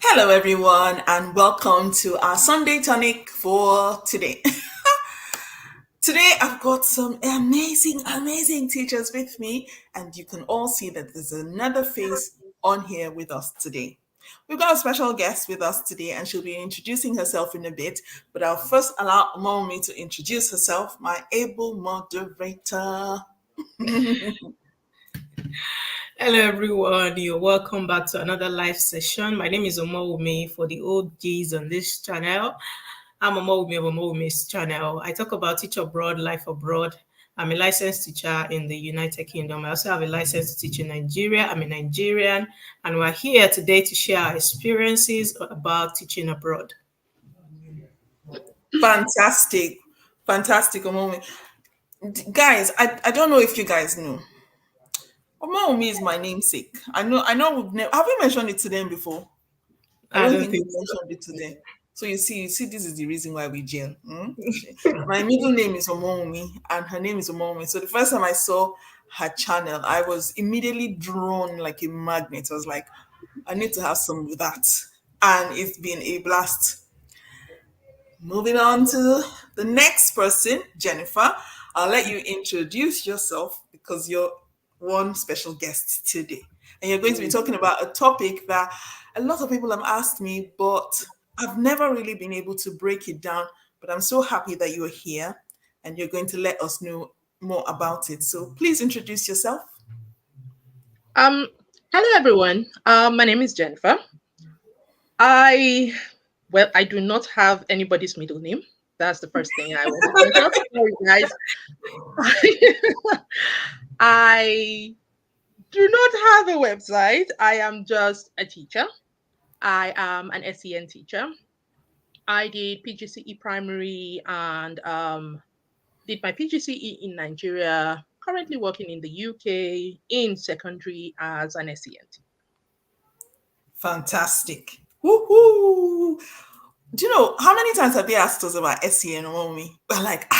Hello, everyone, and welcome to our Sunday tonic for today. Today, I've got some amazing teachers with me, and you can all see that there's another face on here with us today. We've got a special guest with us today, and she'll be introducing herself in a bit. But I'll first allow Mommy to introduce herself, my able moderator. Hello everyone, you're welcome back to another live session. My name is Omowumi for the OGs on this channel. I'm Omowumi of Omowumi's channel. I talk about teach abroad, life abroad. I'm a licensed teacher in the United Kingdom. I also have a license to teach in Nigeria. I'm a Nigerian, and we're here today to share our experiences about teaching abroad. Fantastic, fantastic, Mommy. Guys, I don't know if you guys know. Omaomi is my namesake. I know have we mentioned it to them before? I I don't don't think we think so. mentioned it to them. So you see, this is the reason why we jail. My middle name is Omomi and her name is Omomi. So the first time I saw her channel, I was immediately drawn like a magnet. I was like, I need to have some of that. And it's been a blast. Moving on to the next person, Jennifer. I'll let you introduce yourself because you're one special guest today. And you're going to be talking about a topic that a lot of people have asked me, but I've never really been able to break it down. But I'm so happy that you're here and you're going to let us know more about it. So please introduce yourself. Um, Hello everyone. My name is Jennifer. I I do not have anybody's middle name. That's the first thing I want to point out. Sorry, guys. I do not have a website. I am just a teacher. I am an SEN teacher. I did PGCE primary and did my PGCE in Nigeria. Currently working in the UK in secondary as an SEN teacher. Fantastic. Woohoo! Do you know how many times have they asked us about SEN or me? We're like,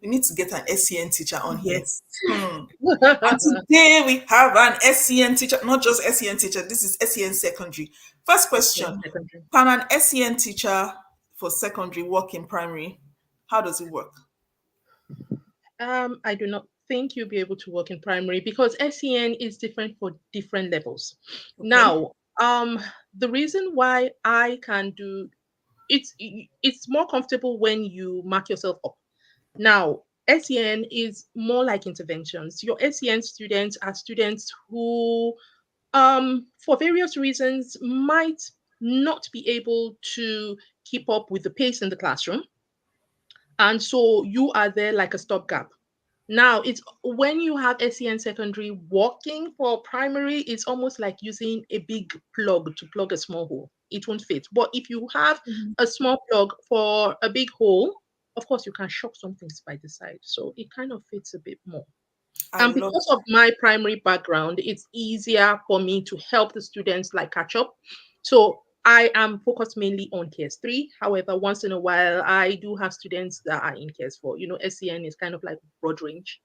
we need to get an SEN teacher on here. Yes. And today we have an SEN teacher, not just SEN teacher, this is SEN secondary. First SEN question: secondary. can an SEN teacher for secondary work in primary? How does it work? I do not think you'll be able to work in primary because SEN is different for different levels. Okay. Now, the reason why I can do it's more comfortable when you mark yourself up. Now, SEN is more like interventions. Your SEN students are students who, for various reasons, might not be able to keep up with the pace in the classroom. And so you are there like a stopgap. Now, it's when you have SEN secondary working for primary, it's almost like using a big plug to plug a small hole. It won't fit. But if you have Mhm. a small plug for a big hole, of course, you can shove some things by the side. So it kind of fits a bit more. I And love because of my primary background, it's easier for me to help the students like catch up. So I am focused mainly on case three. However, once in a while, I do have students that are in case four. SEN is kind of like broad range.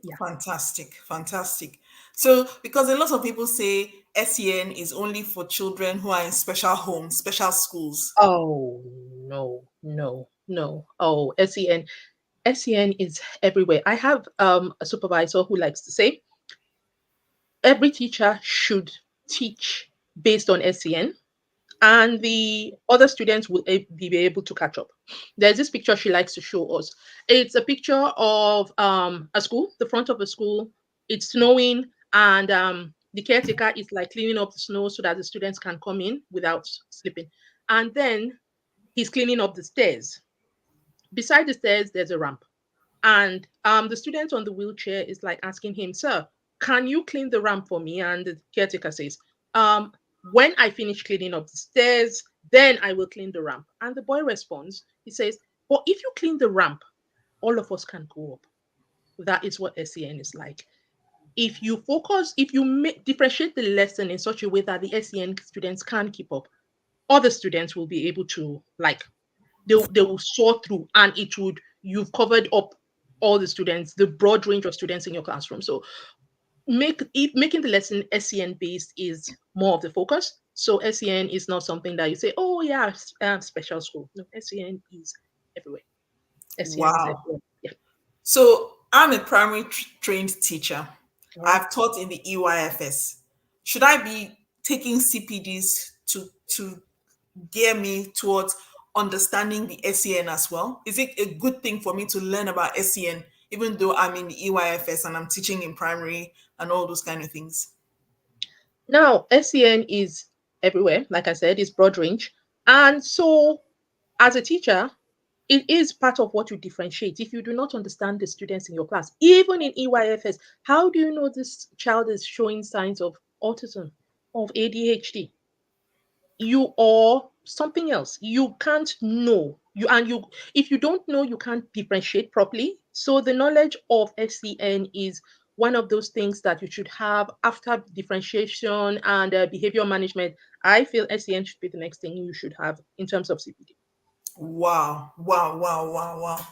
Yeah. fantastic, fantastic. So because a lot of people say SEN is only for children who are in special homes, special schools. Oh, no, no, no. Oh, SEN. SEN is everywhere. I have a supervisor who likes to say every teacher should teach based on SEN and the other students will be able to catch up. There's this picture she likes to show us. It's a picture of a school, the front of a school. It's snowing, and the caretaker is like cleaning up the snow so that the students can come in without slipping. And then he's cleaning up the stairs. Beside the stairs, there's a ramp. And the student on the wheelchair is like asking him, "Sir, can you clean the ramp for me?" And the caretaker says, when I finish cleaning up the stairs, then I will clean the ramp. And the boy responds, he says, "But if you clean the ramp, all of us can go up." That is what SEN is like. If you differentiate the lesson in such a way that the SEN students can keep up, other students will be able to like they will soar through and you've covered up all the students, the broad range of students in your classroom. So making the lesson SEN based is more of the focus. So SEN is not something that you say, oh yeah, special school. No, SEN is everywhere. SEN is Wow. everywhere. Yeah. So I'm a primary trained teacher. Oh. I've taught in the EYFS. Should I be taking CPDs to gear me towards understanding the SEN as well? Is it a good thing for me to learn about SEN even though I'm in the EYFS and I'm teaching in primary and all those kind of things? Now, SEN is everywhere. Like I said, it's broad range. And so, as a teacher, it is part of what you differentiate. If you do not understand the students in your class, even in EYFS, how do you know this child is showing signs of autism, of ADHD? You or something else, you can't know. You if you don't know, you can't differentiate properly. So the knowledge of SCN is one of those things that you should have after differentiation and behavior management. I feel SCN should be the next thing you should have in terms of CPD. Wow, wow, wow, wow, wow.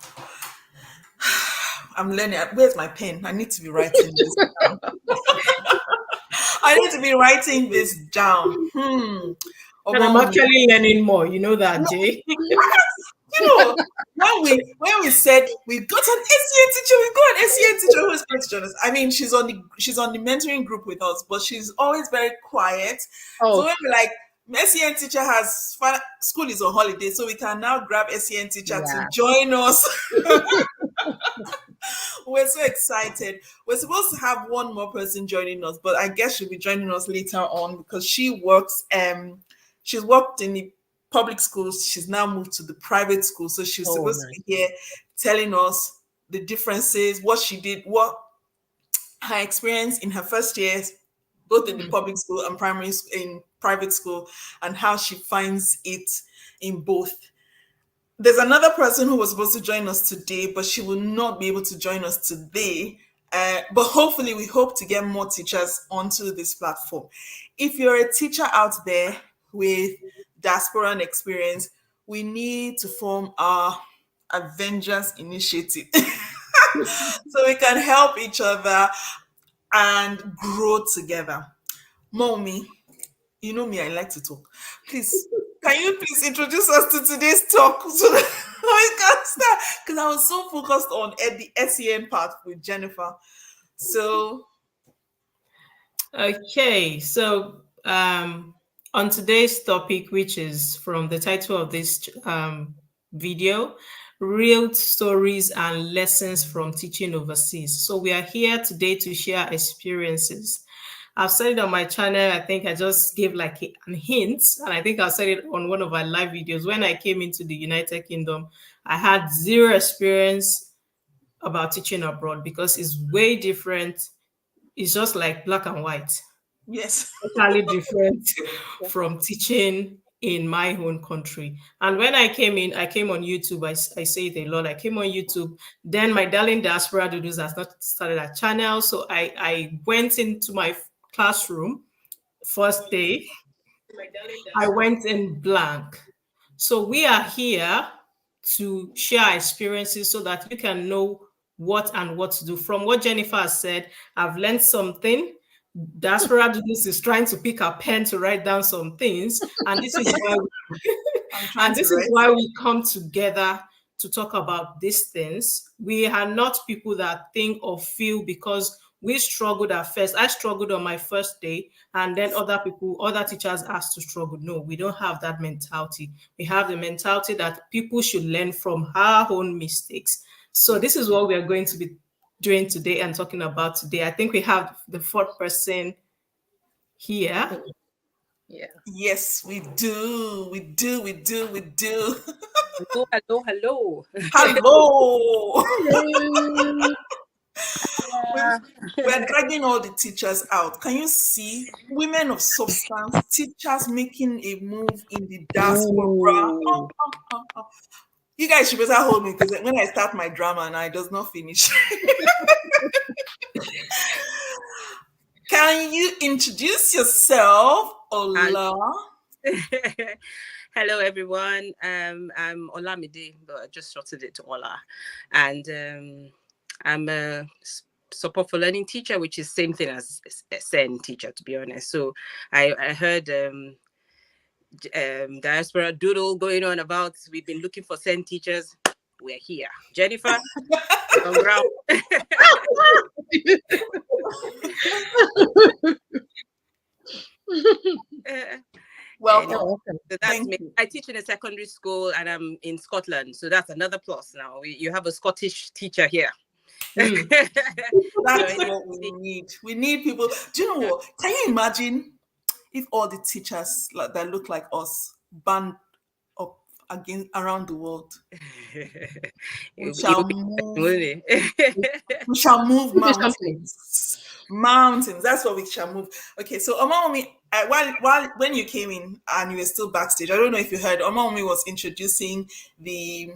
I'm learning. Where's my pen? I need to be writing this down. I need to be writing this down. And I'm Omo, actually learning more. You know that, Jay. you know, when we said we got an SEN teacher, we got an SEN teacher who is going to join us. I mean, she's on the mentoring group with us, but she's always very quiet. So Oh, when we're like, SEN teacher school is on holiday, so we can now grab SEN teacher to yeah. join us. We're so excited. We're supposed to have one more person joining us, but I guess she'll be joining us later on because she's worked in the public schools. She's now moved to the private school. So she's Oh, supposed to nice. be here telling us the differences, what she did, what her experience in her first years, both in the public school and in private school, and how she finds it in both. There's another person who was supposed to join us today, but she will not be able to join us today. But hopefully, we hope to get more teachers onto this platform. If you're a teacher out there with diasporan experience, we need to form our Avengers Initiative so we can help each other and grow together. Mommy, you know me, I like to talk. Please, can you please introduce us to today's talk so that we can start? Because I was so focused on the SEN part with Jennifer. So, Okay, so on today's topic, which is from the title of this video, real stories and lessons from teaching overseas. So we are here today to share experiences. I've said it on my channel. I think I just gave like a hint, and I think I said it on one of our live videos. When I came into the United Kingdom, I had zero experience about teaching abroad because it's way different. It's just like black and white, yes. totally different from teaching in my own country. And when I came in, I came on YouTube. I say it a lot. I came on YouTube. Then my darling diaspora doodles has not started a channel. So I went into my classroom first day. I went in blank. So we are here to share experiences so that you can know what to do. From what Jennifer has said, I've learned something. Diaspora Doodles is trying to pick a pen to write down some things, and this is why I'm trying and to this is write. why we come together to talk about these things. We are not people that think or feel because we struggled at first. I struggled on my first day, and then other teachers asked to struggle. No, we don't have that mentality. We have the mentality that people should learn from our own mistakes. So this is what we are going to be doing today and talking about today. I think we have the fourth person here. Yeah. Yes, we do. We do. We do. We do. Hello, hello, hello. Hello. Hello. We've- Yeah. We're dragging all the teachers out. Can you see women of substance, teachers making a move in the diaspora? Ooh. You guys should better hold me because when I start my drama and it does not finish. Can you introduce yourself, Ola? Hello, everyone. I'm Olamide, but I just shortened it to Ola, and I'm a support for learning teacher, which is same thing as a SEN teacher, to be honest. So I heard diaspora doodle going on about we've been looking for send teachers. We're here. Jennifer is on ground. Welcome. Anyway, Oh, okay. so that's Thank me. you. I teach in a secondary school and I'm in Scotland. So that's another plus now. You have a Scottish teacher here. Mm. That's So what we need. We need people. Do you know what? Can you imagine if all the teachers that look like us band up again around the world? We it shall would be move. interesting, wouldn't We shall move Give me something. mountains. Mountains. That's what we shall move. Okay, so Omaomi, while when you came in and you were still backstage, I don't know if you heard. Omaomi was introducing the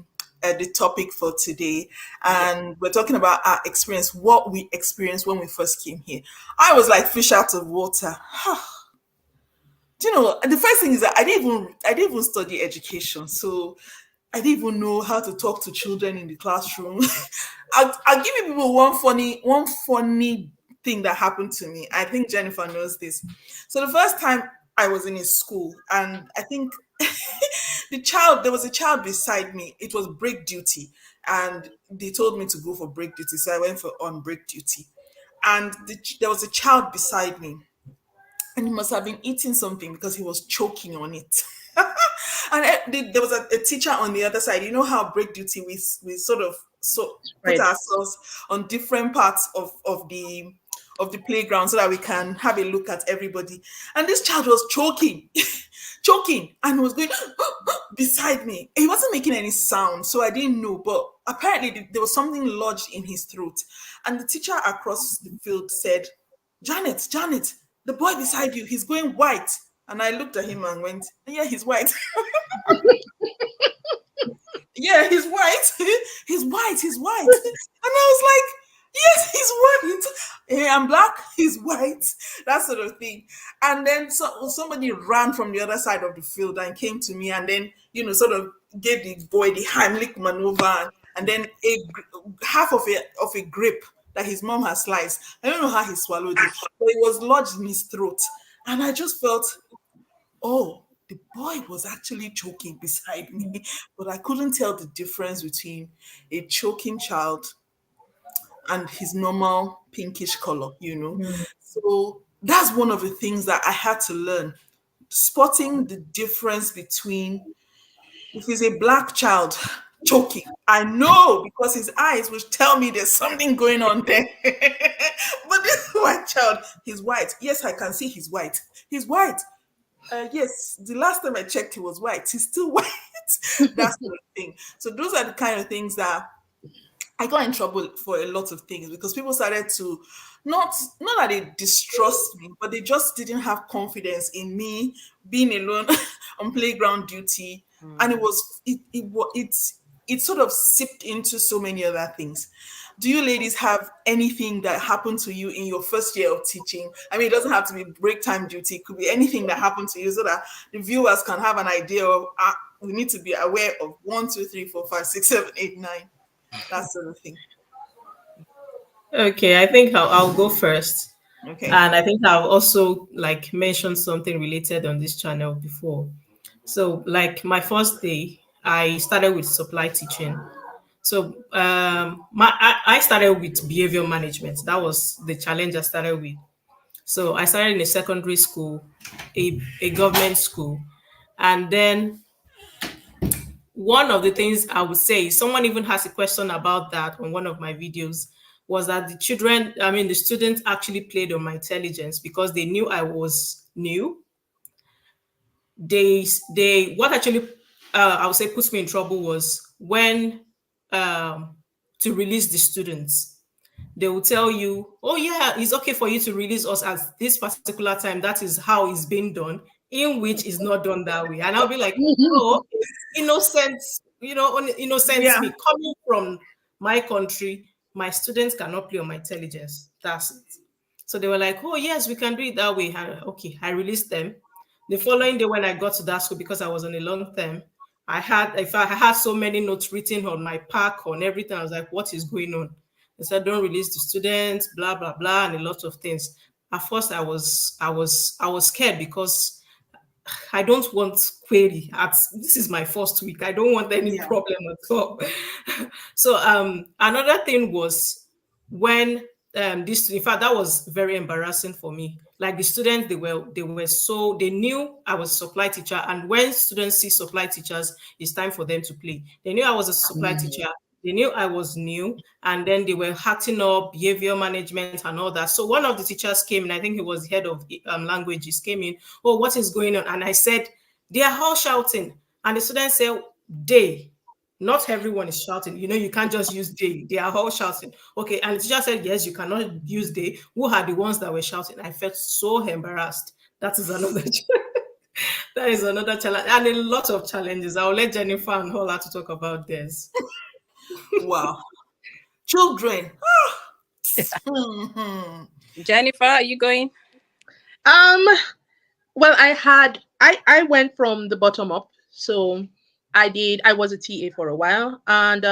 topic for today, yeah. and we're talking about our experience, what we experienced when we first came here. I was like fish out of water. Do you know? And the first thing is that I didn't even study education, so I didn't even know how to talk to children in the classroom. I'll give you people one funny thing that happened to me. I think Jennifer knows this. So the first time I was in a school, and I think there was a child beside me. It was break duty, and they told me to go for break duty, so I went for on break duty. And there was a child beside me, and he must have been eating something because he was choking on it. And there was a teacher on the other side. You know how break duty we sort of put Right. ourselves on different parts of the playground so that we can have a look at everybody. And this child was choking, choking, and was going beside me. He wasn't making any sound, so I didn't know. But apparently, there was something lodged in his throat. And the teacher across the field said, Janet, Janet, the boy beside you, he's going white. And I looked at him and went, yeah, he's white. Yeah, he's white. He's white. He's white. And I was like, yes, he's white. Hey, I'm black. He's white. That sort of thing. And then somebody ran from the other side of the field and came to me and then, sort of gave the boy the Heimlich maneuver and then half of a grape that his mom has sliced. I don't know how he swallowed it, but it was lodged in his throat. And I just felt, oh, the boy was actually choking beside me, but I couldn't tell the difference between a choking child and his normal pinkish color. Mm. So that's one of the things that I had to learn. Spotting the difference between if he's a black child choking, I know because his eyes will tell me there's something going on there. But this white child, he's white. Yes, I can see he's white. He's white. Yes, the last time I checked, he was white. He's still white. That sort of thing. So those are the kind of things that I got in trouble for a lot of things because people started to not that they distrust me, but they just didn't have confidence in me being alone on playground duty, and it sort of sipped into so many other things. Do you ladies have anything that happened to you in your first year of teaching? I mean, it doesn't have to be break time duty; it could be anything that happened to you, so that the viewers can have an idea of. We need to be aware of 1, 2, 3, 4, 5, 6, 7, 8, 9. That sort of thing. Okay, I think I'll go first. Okay. And I think I've also like mentioned something related on this channel before. So like my first day, I started with supply teaching. So I started with behavior management. That was the challenge I started with. So I started in a secondary school, a government school. And then one of the things I would say, someone even has a question about that on one of my videos, was that the students actually played on my intelligence because they knew I was new. What actually I would say puts me in trouble was when um, to release the students. They will tell you, oh yeah, it's okay for you to release us at this particular time. That is how it's being done, in which is not done that way. And I'll be like, oh, okay. Innocent, innocent Yeah. me coming from my country, my students cannot play on my intelligence. That's it. So they were like, oh yes, we can do it that way. Okay, I released them. The following day when I got to that school, because I was on a long term, I had so many notes written on my pack, on everything. I was like, what is going on? They said, don't release the students, blah, blah, blah, and a lot of things. At first I was scared because I don't want query. This is my first week. I don't want any Yeah. problem at all. So another thing was when this, in fact, that was very embarrassing for me. Like the students, they knew I was a supply teacher, and when students see supply teachers, it's time for them to play. They knew I was a supply teacher. They knew I was new, and then they were acting up, behavior management, and all that. So one of the teachers came in. I think he was the head of languages. Came in. Oh, what is going on? And I said, they are all shouting, and the students said, they. Not everyone is shouting. You can't just use they. They are all shouting. Okay. And the teacher said, yes, you cannot use they. Who are the ones that were shouting? I felt so embarrassed. That is another that is another challenge. And a lot of challenges. I'll let Jennifer and Hola to talk about this. Wow. Children. Hmm. Jennifer, are you going? Um, well, I went from the bottom up. So I was a TA for a while, and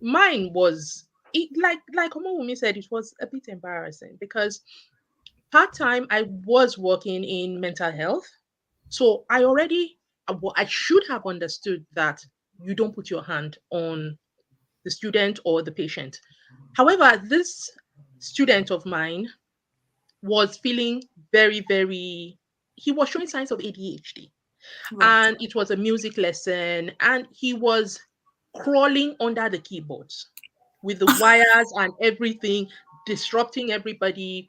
mine was it, like Omowumi said, it was a bit embarrassing because part-time I was working in mental health. So I should have understood that you don't put your hand on the student or the patient. However, this student of mine was feeling very, very, he was showing signs of ADHD. Right. And it was a music lesson, and he was crawling under the keyboards with the wires and everything, disrupting everybody.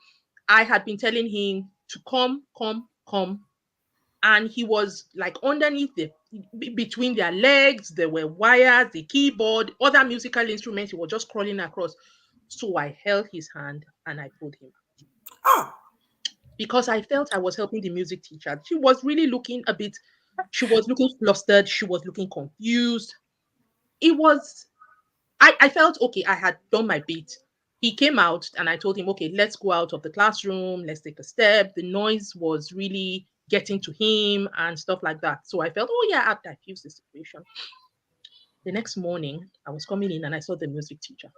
I had been telling him to come, come, come, and he was like underneath between their legs. There were wires, the keyboard, other musical instruments. He was just crawling across. So I held his hand and I pulled him Ah. because I felt I was helping the music teacher. She was really looking a bit, she was looking flustered, she was looking confused. It was, I felt okay, I had done my bit. He came out and I told him, okay, let's go out of the classroom, let's take a step. The noise was really getting to him and stuff like that. So I felt, oh yeah, I've diffused the situation. The next morning, I was coming in and I saw the music teacher.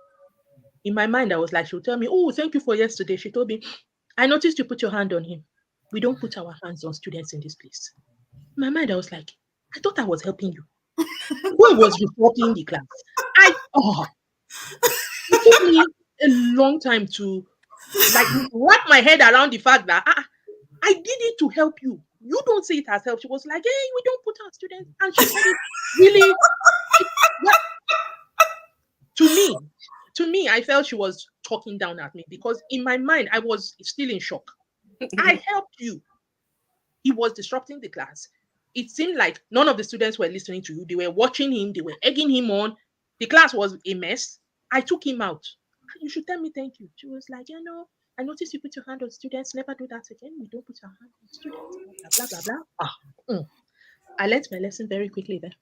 In my mind, I was like, she'll tell me, oh, thank you for yesterday. She told me, I noticed you put your hand on him. We don't put our hands on students in this place. In my mind, I was like, I thought I was helping you. Who was reporting the class? It took me a long time to like wrap my head around the fact that I did it to help you. You don't see it as help. She was like, hey, we don't put our students. And she said it really, well, to me, I felt she was talking down at me because in my mind, I was still in shock. I helped you. He was disrupting the class. It seemed like none of the students were listening to you. They were watching him, they were egging him on. The class was a mess. I took him out. You should tell me thank you. She was like, I noticed you put your hand on students. Never do that again. We don't put our hand on students. Blah, blah, blah, blah. I learned my lesson very quickly there.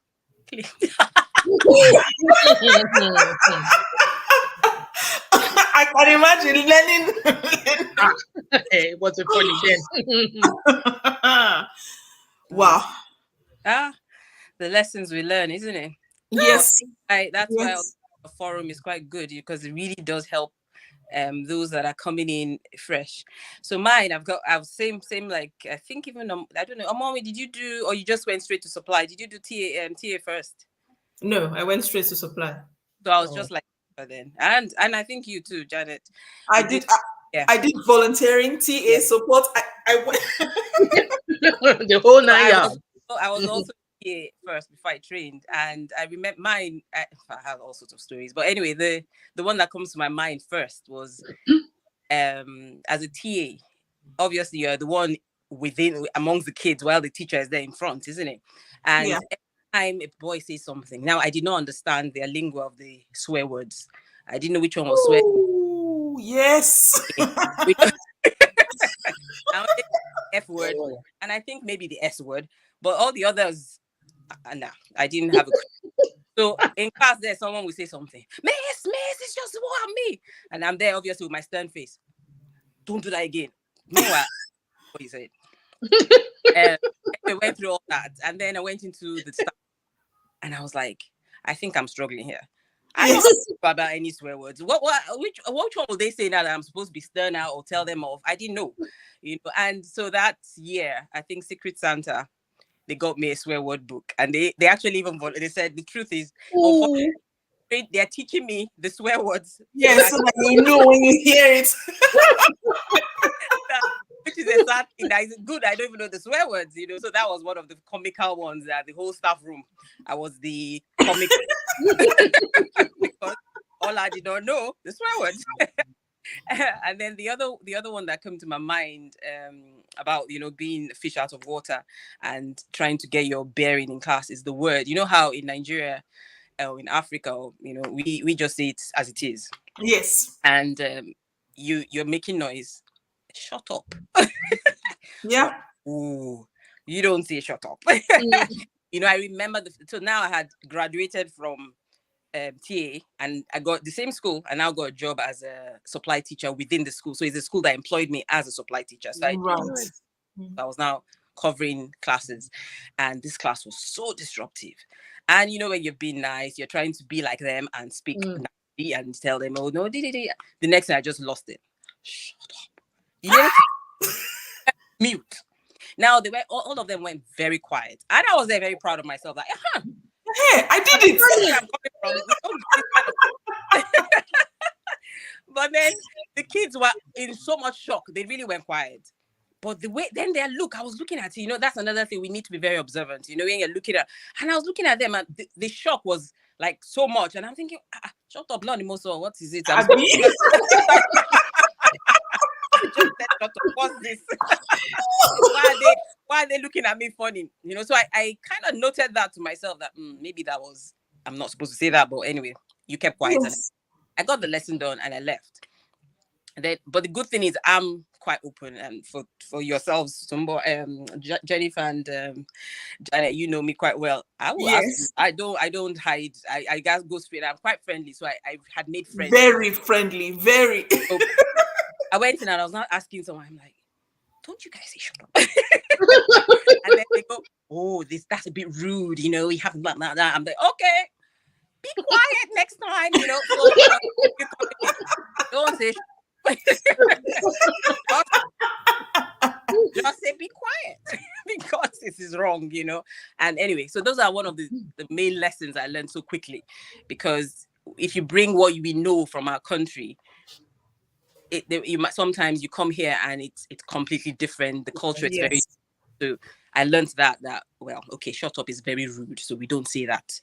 I can imagine learning. It wasn't funny then. Wow. The lessons we learn, isn't it? Yes. That's why Yes. a forum is quite good because it really does help those that are coming in fresh. So mine, I've same like I think even I don't know. Mommy, did you do or you just went straight to supply? Did you do TA first? No, I went straight to supply. So I was just like then, and I think you too, Janet. I You did. Yeah. I did volunteering, TA support. I went. The whole 9 yards. I was also here first before I trained, and I remember mine. I have all sorts of stories, but anyway, the one that comes to my mind first was as a TA. Obviously, you're the one amongst the kids while the teacher is there in front, isn't it? And Yeah. every time a boy says something, now I did not understand the lingua of the swear words. I didn't know which one was swear. Oh, yes. F word, and I think maybe the S word, but all the others, nah, I didn't have a clue. So in class there, someone will say something, miss, it's just what me. And I'm there obviously with my stern face. Don't do that again. Meanwhile, what he said. I went through all that. And then I went into the stuff and I was like, I think I'm struggling here. I don't know about any swear words. Which one will they say now that I'm supposed to be stern out or tell them off? I didn't know. And so that year, I think Secret Santa, they got me a swear word book, and they actually even they said the truth is, Ooh. they're teaching me the swear words so Yes, that, so that you know when you hear it. which is a sad thing. That is good. I don't even know the swear words, So that was one of the comical ones. That the whole staff room, I was the comic because all I did not know the swear words. And then the other one that came to my mind about being a fish out of water and trying to get your bearing in class is the word. You know how in Nigeria or in Africa, we just say it as it is. Yes. And you're making noise. Shut up. Yeah. Ooh, you don't say shut up. I remember so now I had graduated from TA, and I got the same school, and now got a job as a supply teacher within the school. So it's a school that employed me as a supply teacher. So Right. I was now covering classes, and this class was so disruptive. And when you're being nice, you're trying to be like them and speak nicely and tell them, oh no, the next thing I just lost it. Shut up. You know, mute. Now they were all of them went very quiet, and I was there very proud of myself. Like, Hey, I did it. I'm coming from. But then the kids were in so much shock; they really went quiet. But the way then their look, I was looking at it. That's another thing we need to be very observant. When you're looking at, and I was looking at them, and the shock was like so much, and I'm thinking, shut up, Lonnie Moso, what is it? Just said, shut up, what's this? why are they looking at me funny? So I kind of noted that to myself that maybe that was, I'm not supposed to say that, but anyway, you kept quiet. Yes. And I got the lesson done and I left. But the good thing is I'm quite open, and for yourselves, Sumbo, Jennifer and Janet, you know me quite well. I will ask you. Yes. I don't hide. I guess go straight. I'm quite friendly, so I had made friends. Very friendly, very. So I went in and I was not asking someone. I'm like, don't you guys say shut up? And then they go, oh, that's a bit rude, you have blah, blah, blah. I'm like, okay, be quiet next time, so, don't say just say be quiet because this is wrong, And anyway, so those are one of the main lessons I learned so quickly, because if you bring what we know from our country, sometimes you come here and it's completely different. The culture is very. So I learned that well, okay, shut up is very rude, so we don't say that.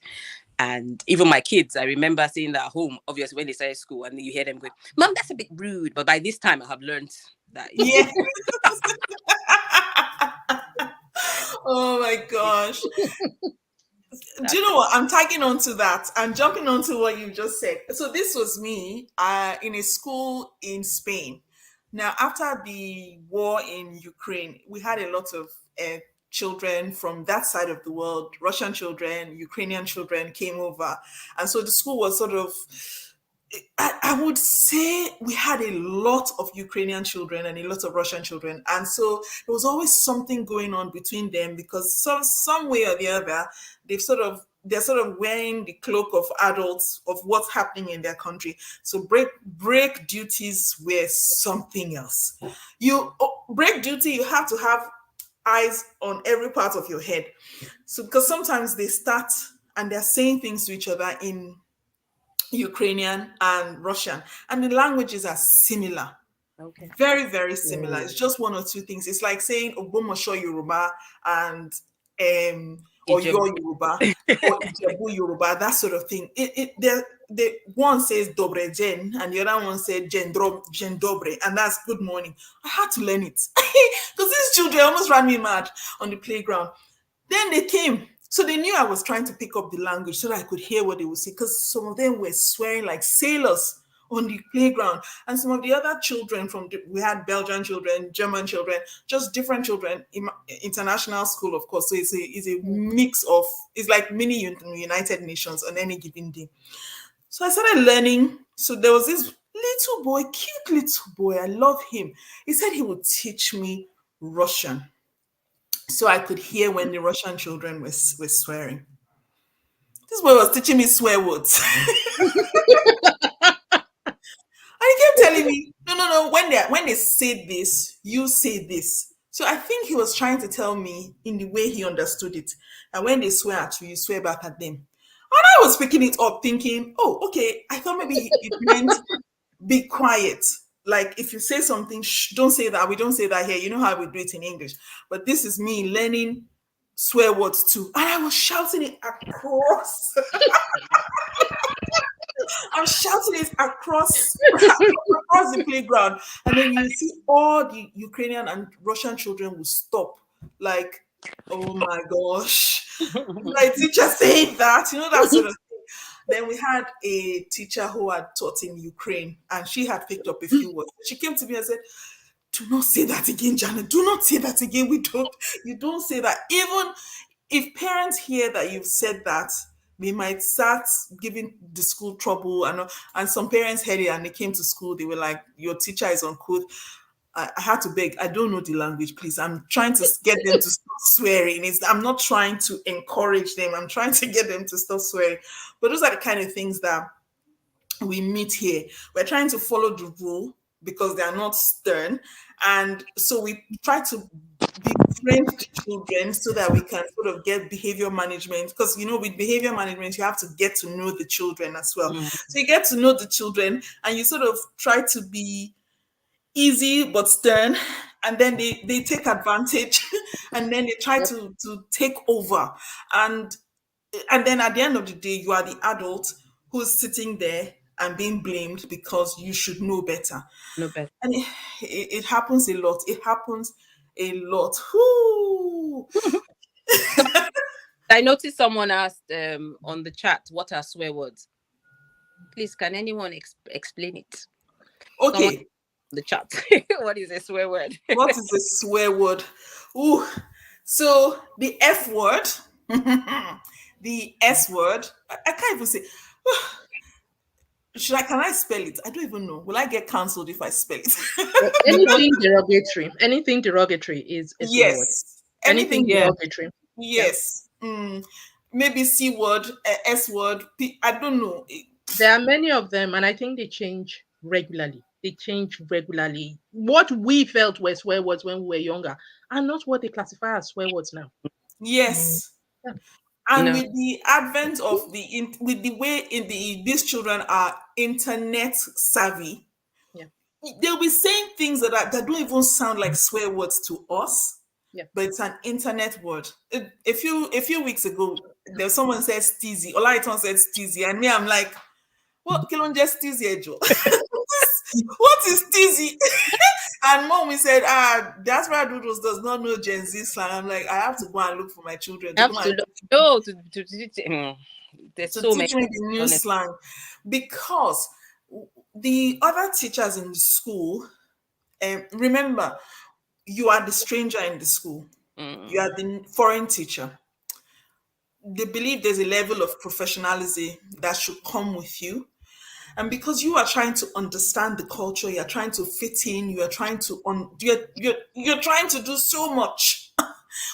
And even my kids, I remember saying that at home, obviously when they started school, and you hear them going, "Mom, that's a bit rude." But by this time, I have learned that. Yeah. Oh my gosh. Do you know what? I'm tagging on to that. I'm jumping onto what you just said. So this was me in a school in Spain. Now, after the war in Ukraine, we had a lot of children from that side of the world. Russian children, Ukrainian children came over. And so the school was sort of, I would say we had a lot of Ukrainian children and a lot of Russian children. And so there was always something going on between them, because some way or the other, they're sort of wearing the cloak of adults of what's happening in their country. So break duties were something else. Break duty, you have to have eyes on every part of your head. So because sometimes they start and they're saying things to each other in Ukrainian and Russian, and the languages are similar. Okay. Very, very similar. It's just one or two things. It's like saying Ogbomoso Yoruba and or your Yoruba or Ijebu Yoruba, that sort of thing. The one says dobre jen and the other one said jen dobre, and that's good morning. I had to learn it because these children almost ran me mad on the playground. Then they came. So they knew I was trying to pick up the language so that I could hear what they would say, because some of them were swearing like sailors on the playground. And some of the other children we had Belgian children, German children, just different children, international school, of course. So it's a mix of, it's like mini United Nations on any given day. So I started learning. So there was this little boy, cute little boy. I love him. He said he would teach me Russian, so I could hear when the Russian children were swearing. This boy was teaching me swear words. he kept telling me, no, no, no, when they say this, you say this. So I think he was trying to tell me in the way he understood it. And when they swear at you, you swear back at them. And I was picking it up thinking, oh, okay. I thought maybe it meant be quiet. Like if you say something, shh, don't say that. We don't say that here. You know how we do it in English. But this is me learning swear words too. And I was shouting it across. I'm shouting it across the playground, and then you see all the Ukrainian and Russian children will stop. Like, oh my gosh, my teacher saying that, that sort of thing. Then we had a teacher who had taught in Ukraine, and she had picked up a few words. She came to me and said, "Do not say that again, Janet. Do not say that again. You don't say that. Even if parents hear that you've said that, they might start giving the school trouble." And some parents heard it and they came to school. They were like, "Your teacher is uncouth." I had to beg. I don't know the language, please. I'm trying to get them to stop swearing. I'm not trying to encourage them. I'm trying to get them to stop swearing. But those are the kind of things that we meet here. We're trying to follow the rule because they are not stern. And so we try to befriend the children so that we can sort of get behavior management. Because, with behavior management, you have to get to know the children as well. So you get to know the children and you sort of try to be easy but stern. And then they take advantage and then they try to take over. And then at the end of the day, you are the adult who's sitting there and being blamed because you should know better. No better. And it happens a lot. It happens a lot. Whoo. I noticed someone asked on the chat, what are swear words? Please, can anyone explain it? Okay. Someone the chat. What is a swear word? What is a swear word? Ooh. So the F word, the S word, I can't even say. Can I spell it? I don't even know. Will I get cancelled if I spell it? Anything derogatory is a swear word. Yes. Anything derogatory. Yes. Maybe C word, S word. I don't know. There are many of them, and I think they change regularly. What we felt were swear words when we were younger are not what they classify as swear words now. Yes. Yeah. And with the advent of with the way these children are internet savvy, they'll be saying things that don't even sound like swear words to us. Yeah. But it's an internet word. A few weeks ago, there's someone said steezy. Olaiton said steezy, and me, I'm like, what? Kilon just steezy, Joe. What is steezy? And mommy said, that's why Doodles does not know Gen Z slang. I'm like, I have to go and look for my children. There's so many teach me the new slang. Because the other teachers in the school, remember, you are the stranger in the school. You are the foreign teacher. They believe there's a level of professionalism that should come with you. And because you are trying to understand the culture, you're trying to fit in, you are trying to you're trying to do so much.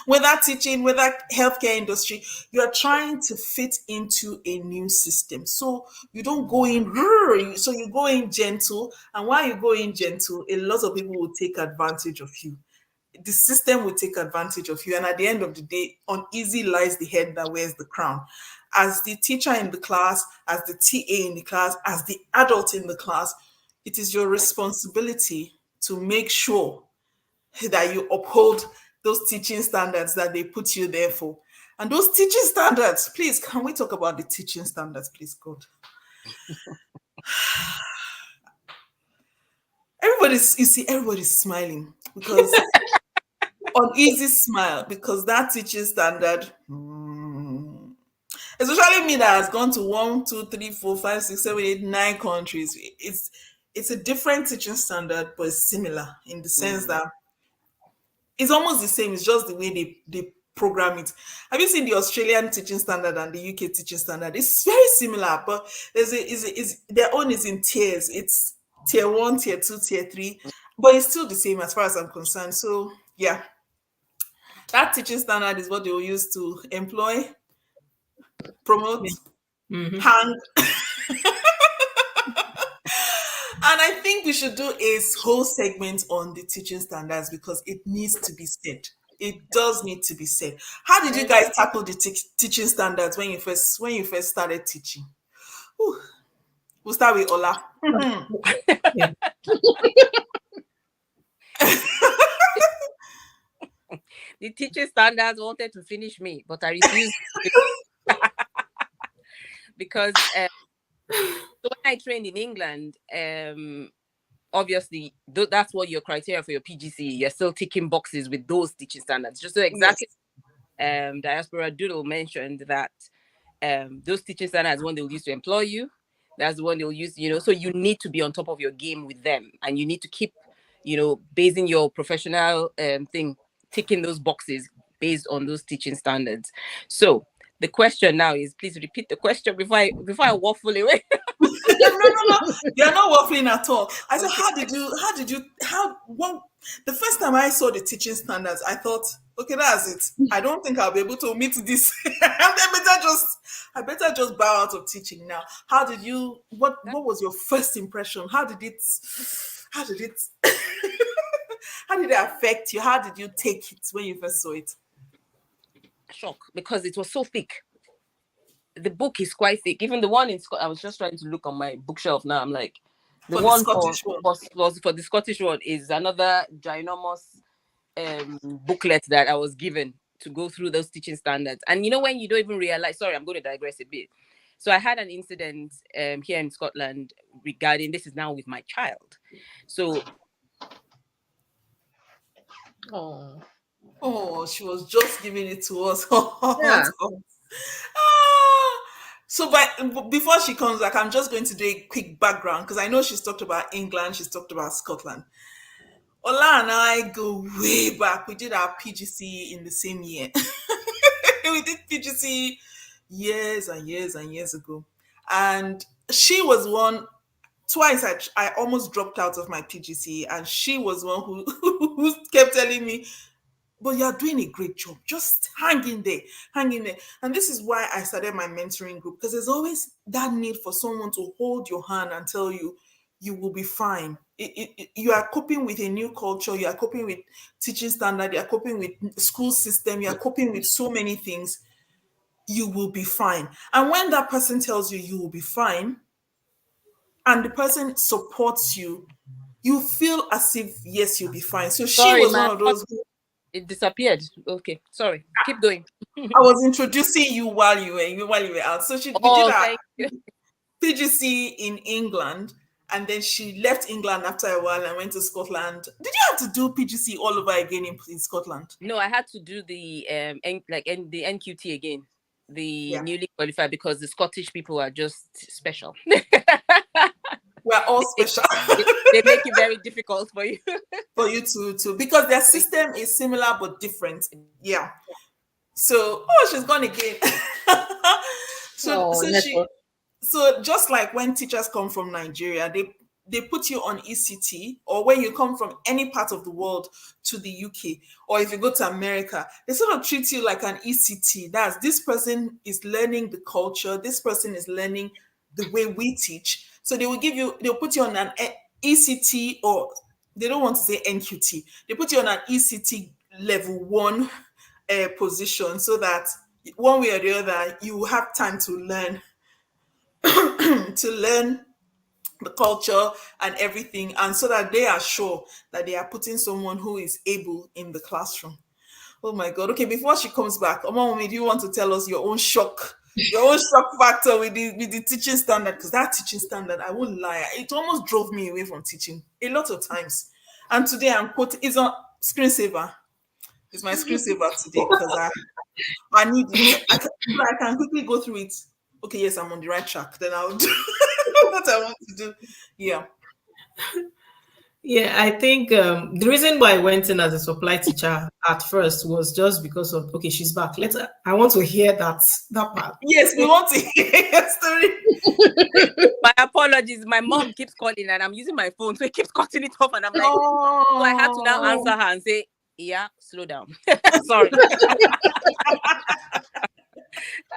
Whether teaching, whether healthcare industry, you are trying to fit into a new system. So you don't go in, so you go in gentle. And while you go in gentle, a lot of people will take advantage of you. The system will take advantage of you. And at the end of the day, uneasy lies the head that wears the crown. As the teacher in the class, as the TA in the class, as the adult in the class, it is your responsibility to make sure that you uphold those teaching standards that they put you there for. And those teaching standards, please, can we talk about the teaching standards, please, God? Everybody's smiling because uneasy smile because that teaching standard, especially me that has gone to 1, 2, 3, 4, 5, 6, 7, 8, 9 countries. It's a different teaching standard, but it's similar in the sense that it's almost the same. It's just the way they program it. Have you seen the Australian teaching standard and the UK teaching standard? It's very similar, but their own is in tiers. It's tier 1, tier 2, tier 3, but it's still the same as far as I'm concerned. So yeah, that teaching standard is what they will use to employ, promote, hang. And I think we should do a whole segment on the teaching standards because it needs to be said. It does need to be said. How did you guys tackle the teaching standards when you first started teaching? Whew. We'll start with Ola. Yeah. The teaching standards wanted to finish me, but I refused because so when I trained in England, obviously that's what your criteria for your PGC. You're still ticking boxes with those teaching standards. Just so exactly, Diaspora Doodle mentioned that those teaching standards one they'll use to employ you. That's the one they'll use. So you need to be on top of your game with them, and you need to keep, basing your professional thing, ticking those boxes based on those teaching standards. So the question now is, please repeat the question before I waffle away. No. You're not waffling at all. I said, Okay. the first time I saw the teaching standards, I thought, okay, that's it. I don't think I'll be able to meet this. I better just bow out of teaching now. What was your first impression? How did it how did it affect you? How did you take it when you first saw it? Shock, because it was so thick. The book is quite thick. Even the one in Scott, I was just trying to look on my bookshelf now. I'm like, the For the one Scottish one. for the Scottish one is another ginormous booklet that I was given to go through those teaching standards. And when you don't even realize, sorry, I'm going to digress a bit. So I had an incident here in Scotland regarding, this is now with my child. So she was just giving it to us. Yeah. So, but before she comes back, I'm just going to do a quick background because I know she's talked about England, she's talked about Scotland. Ola and I go way back. We did our PGC in the same year. We did PGC years and years and years ago. And she was one, twice I almost dropped out of my PGC, and she was one who kept telling me, but you're doing a great job. Just hang in there, hang in there. And this is why I started my mentoring group, because there's always that need for someone to hold your hand and tell you, you will be fine. You are coping with a new culture, you are coping with teaching standard, you are coping with school system, you are coping with so many things. You will be fine. And when that person tells you you will be fine, and the person supports you, you feel as if, yes, you'll be fine. So she sorry, was one of those who, it disappeared. Okay, sorry. Keep going. I was introducing you while you were out. So we did our Thank you. PGC in England, and then she left England after a while and went to Scotland. Did you have to do PGC all over again in Scotland? No, I had to do the the NQT again, the newly qualified, because the Scottish people are just special. We're all special. They make it very difficult for you. For you to because their system is similar but different. Yeah. So she's gone again. So just like when teachers come from Nigeria, they put you on ECT, or when you come from any part of the world to the UK, or if you go to America, they sort of treat you like an ECT. That's, this person is learning the culture, this person is learning the way we teach. So they'll put you on an ECT, or they don't want to say NQT. They put you on an ECT level 1 position, so that one way or the other, you have time to learn the culture and everything, and so that they are sure that they are putting someone who is able in the classroom. Oh my God. Okay, before she comes back, Omawumi, do you want to tell us your own shock factor with the teaching standard? Because that teaching standard, I won't lie, it almost drove me away from teaching a lot of times. And today I'm quoting, it's on screensaver. It's my screensaver today because I need it. I can quickly go through it. Okay, yes, I'm on the right track. Then I'll do what I want to do. Yeah. Yeah, I think the reason why I went in as a supply teacher at first was just because of, okay, she's back. I want to hear that part. Yes, we want to hear your story. My apologies. My mom keeps calling and I'm using my phone, so it keeps cutting it off. And I'm like, so I had to now answer her and say, yeah, slow down. Sorry.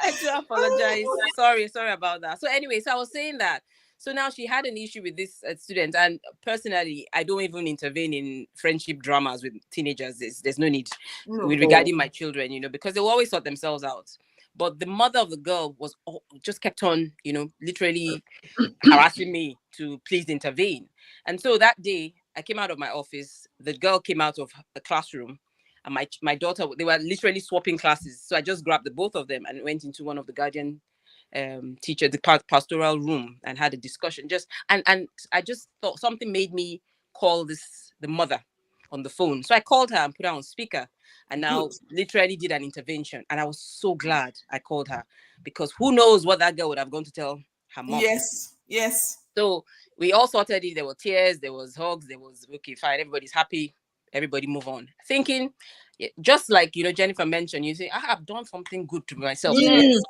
I do apologize. Sorry about that. So anyway, so I was saying that. So now she had an issue with this student, and personally, I don't even intervene in friendship dramas with teenagers. There's no need No. with regarding my children, because they will always sort themselves out. But the mother of the girl was just kept on, literally harassing me to please intervene. And so that day, I came out of my office. The girl came out of a classroom, and my daughter, they were literally swapping classes. So I just grabbed the both of them and went into one of the guardian teacher, the pastoral room, and had a discussion. And I just thought something made me call the mother on the phone. So I called her and put her on speaker, and now Good. literally did an intervention. And I was so glad I called her, because who knows what that girl would have gone to tell her mom. Yes. So we all sorted it. There were tears, there was hugs, there was, okay, fine, everybody's happy, everybody move on. Thinking, just like, Jennifer mentioned, you say, I have done something good to myself. Yes.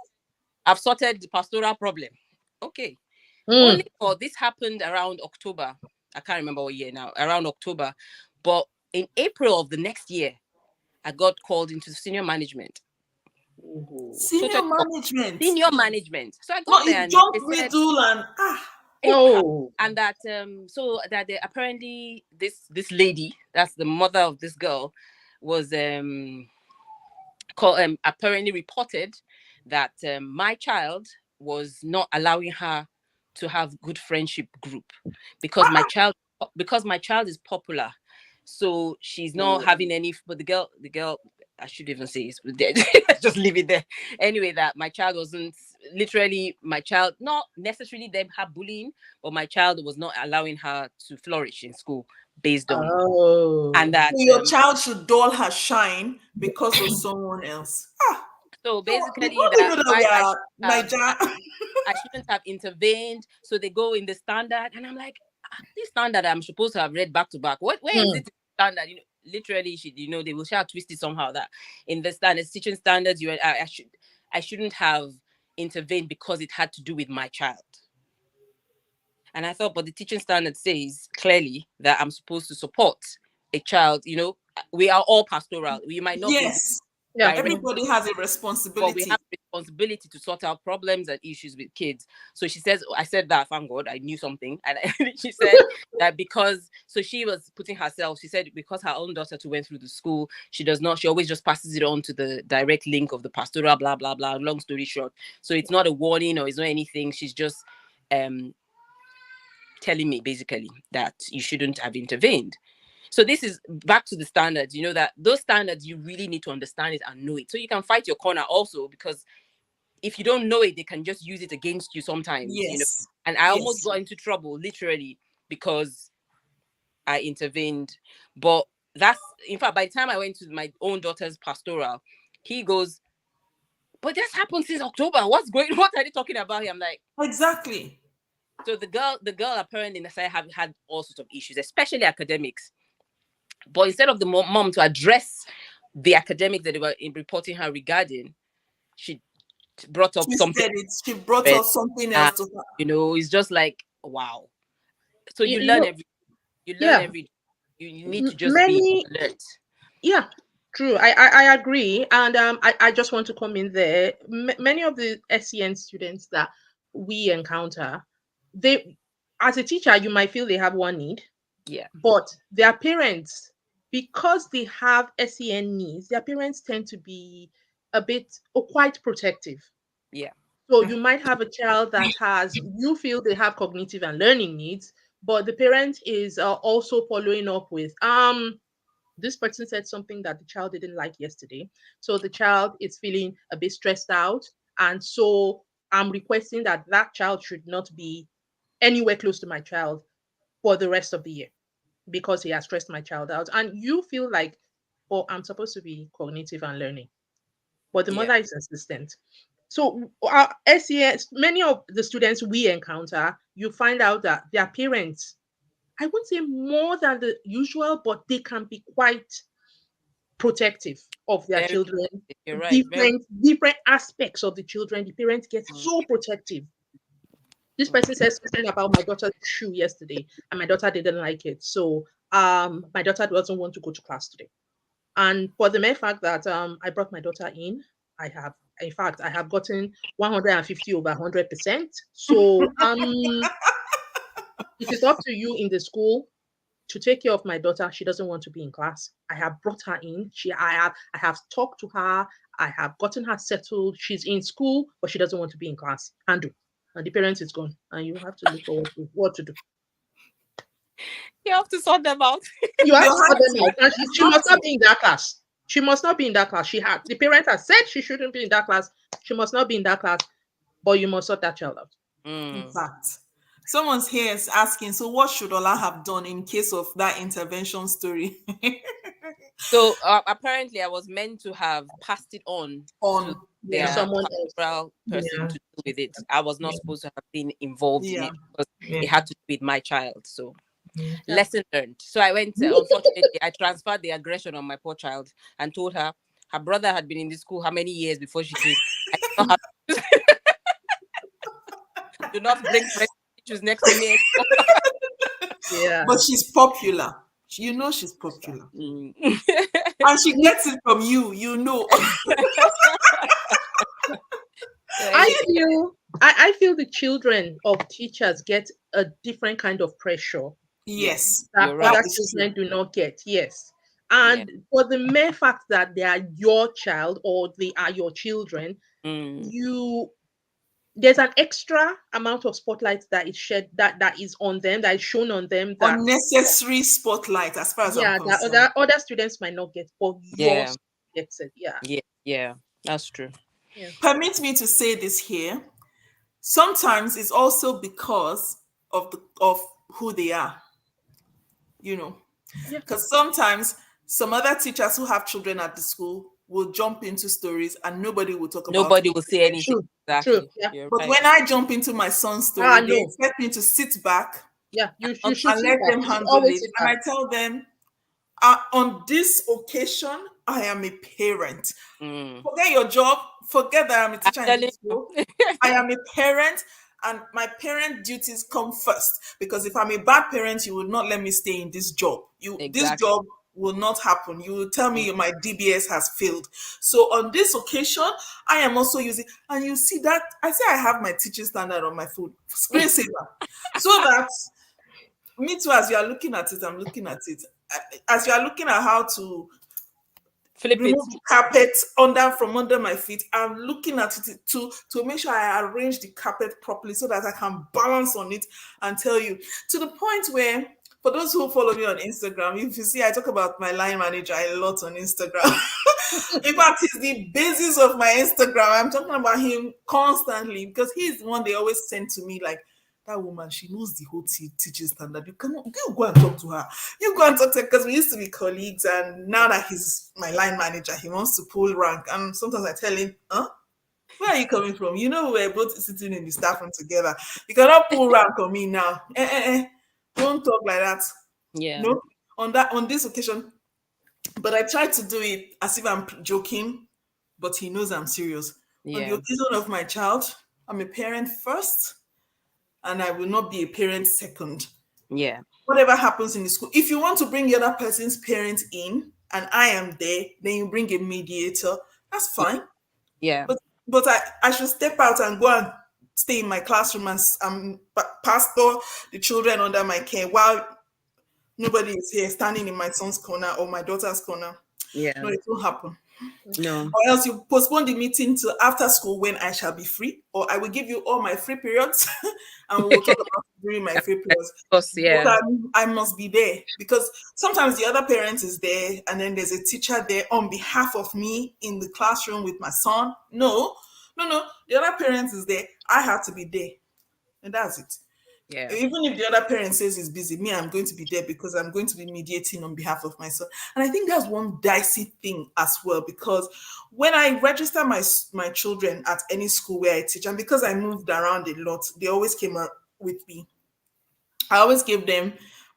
I've sorted the pastoral problem. Okay. Only for this happened around October. I can't remember what year now, around October. But in April of the next year, I got called into senior management. Senior management. Senior management. So I got No, there it and jumped they said, middle and and that so that they, apparently this lady, that's the mother of this girl, was apparently reported that my child was not allowing her to have good friendship group because my child is popular, so she's not having any. But the girl, I should even say let's just leave it there. Anyway, that my child wasn't literally my child, not necessarily them her bullying, but my child was not allowing her to flourish in school based on and that so your child should dull her shine because of someone else. So basically, you that know that why we are Niger. I shouldn't have intervened. So they go in the standard, and I'm like, this standard I'm supposed to have read back to back. Where is it standard? Literally, they will try to twist it somehow. That in the standards, teaching standards, I shouldn't have intervened because it had to do with my child. And I thought, but the teaching standard says clearly that I'm supposed to support a child. We are all pastoral. We might not be. Yeah, everybody has a responsibility. But we have a responsibility to sort out problems and issues with kids. So she says, I said that, thank God, I knew something. And she said that so she was putting herself, she said, because her own daughter too went through the school, she always just passes it on to the direct link of the pastoral, blah, blah, blah, long story short. So it's not a warning or it's not anything. She's just telling me basically that you shouldn't have intervened. So this is back to the standards, that those standards, you really need to understand it and know it. So you can fight your corner also, because if you don't know it, they can just use it against you sometimes, And I almost got into trouble, literally, because I intervened. But in fact, by the time I went to my own daughter's pastoral, he goes, but this happened since October. What are they talking about here? I'm like, exactly. So the girl apparently have had all sorts of issues, especially academics. But instead of the mom to address the academics that they were reporting her regarding, she brought up something. She brought up something else to her. It's just like, wow. So you learn every. You need to just be alert. Yeah, true. I agree, and I just want to come in there. Many of the SEN students that we encounter, they, as a teacher, you might feel they have one need. Yeah. But their parents, because they have SEN needs, their parents tend to be a bit or quite protective. Yeah. So you might have a child that you feel they have cognitive and learning needs, but the parent is also following up with, this person said something that the child didn't like yesterday. So the child is feeling a bit stressed out. And so I'm requesting that child should not be anywhere close to my child for the rest of the year, because he has stressed my child out. And you feel like, oh, I'm supposed to be cognitive and learning. But the mother is insistent. So our SES, many of the students we encounter, you find out that their parents, I wouldn't say more than the usual, but they can be quite protective of their children. You're right. Different aspects of the children. The parents get so protective. This person says something about my daughter's shoe yesterday, and my daughter didn't like it. So my daughter doesn't want to go to class today. And for the mere fact that I brought my daughter in, I have gotten 150 over 100%. So It is up to you in the school to take care of my daughter. She doesn't want to be in class. I have brought her in. I have talked to her. I have gotten her settled. She's in school, but she doesn't want to be in class. Handle. And the parent is gone. And you have to look for what to do. You have to sort them out. You have You to sort have them to. out. And she must not be in that class. She must not be in that class. The parent has said she shouldn't be in that class. She must not be in that class. But you must sort that child out. In Mm. fact, someone's here is asking, so what should Ola have done in case of that intervention story? So apparently, I was meant to have passed it on to On, their yeah, Someone else. pastoral person Yeah. to deal with it. I was not supposed to have been involved in yeah. it because Yeah. it had to do with my child. So Yeah. lesson learned. So I went. Unfortunately, I transferred the aggression on my poor child and told her her brother had been in the school how many years before she came. I did not have do not bring friends issues next to me. Yeah. But she's popular. You know she's popular. Mm. And she gets it from you, you know. I feel the children of teachers get a different kind of pressure Yes. that You're right. other That is children true. do not get. Yes. And for the mere fact that they are your child or they are your children, Mm. there's an extra amount of spotlight that is shed that is on them, that is shown on them, that Unnecessary spotlight, as far as I'm that concerned. other students might not get, but Yeah. yours gets it. Yeah. Yeah. That's true. Permit me to say this here. Sometimes it's also because of who they are, you know. Yeah. Because sometimes some other teachers who have children at the school will jump into stories and nobody will talk about Nobody it. will say anything. True. Exactly. True. Yeah. You're But right. when I jump into my son's story, they No. expect me to sit back Yeah. You should and sit let back. them You should handle always it. sit And back. I tell them, on this occasion, I am a parent. Mm. Forget your job. Forget that I'm a teacher in telling this school. I am a parent, and my parent duties come first. Because if I'm a bad parent, you will not let me stay in this job. This Exactly. job will not happen. You will tell me my DBS has failed. So on this occasion, I am also using, and you see that I say I have my teaching standard on my phone, screensaver, so that me too. As you are looking at it, I'm looking at it. As you are looking at how to Flip it. remove the carpet from under my feet. I'm looking at it to make sure I arrange the carpet properly so that I can balance on it and tell you, to the point where, for those who follow me on Instagram, if you see I talk about my line manager a lot on Instagram. In fact, he's the basis of my Instagram. I'm talking about him constantly because he's the one they always send to me, like, that woman, she knows the whole teaching standard. You go and talk to her. You go and talk to her, because we used to be colleagues, and now that he's my line manager, he wants to pull rank. And sometimes I tell him, where are you coming from? You know, we're both sitting in the staff room together. You cannot pull rank on me now. Don't talk like that. Yeah. No, on this occasion. But I try to do it as if I'm joking, but he knows I'm serious. On the Yeah. occasion of my child, I'm a parent first, and I will not be a parent second. Yeah. Whatever happens in the school, if you want to bring the other person's parents in and I am there, then you bring a mediator. That's fine. Yeah. But I should step out and go and stay in my classroom and pastor the children under my care while nobody is here standing in my son's corner or my daughter's corner. Yeah. No, it won't happen. No. Or else you postpone the meeting to after school when I shall be free, or I will give you all my free periods and we will talk about it during my free periods. Of course, yeah. But I must be there because sometimes the other parent is there and then there's a teacher there on behalf of me in the classroom with my son. No. The other parent is there. I have to be there. And that's it. Yeah. Even if the other parent says he's busy, me, I'm going to be there because I'm going to be mediating on behalf of my son. And I think that's one dicey thing as well, because when I register my children at any school where I teach, and because I moved around a lot, they always came up with me. I always gave them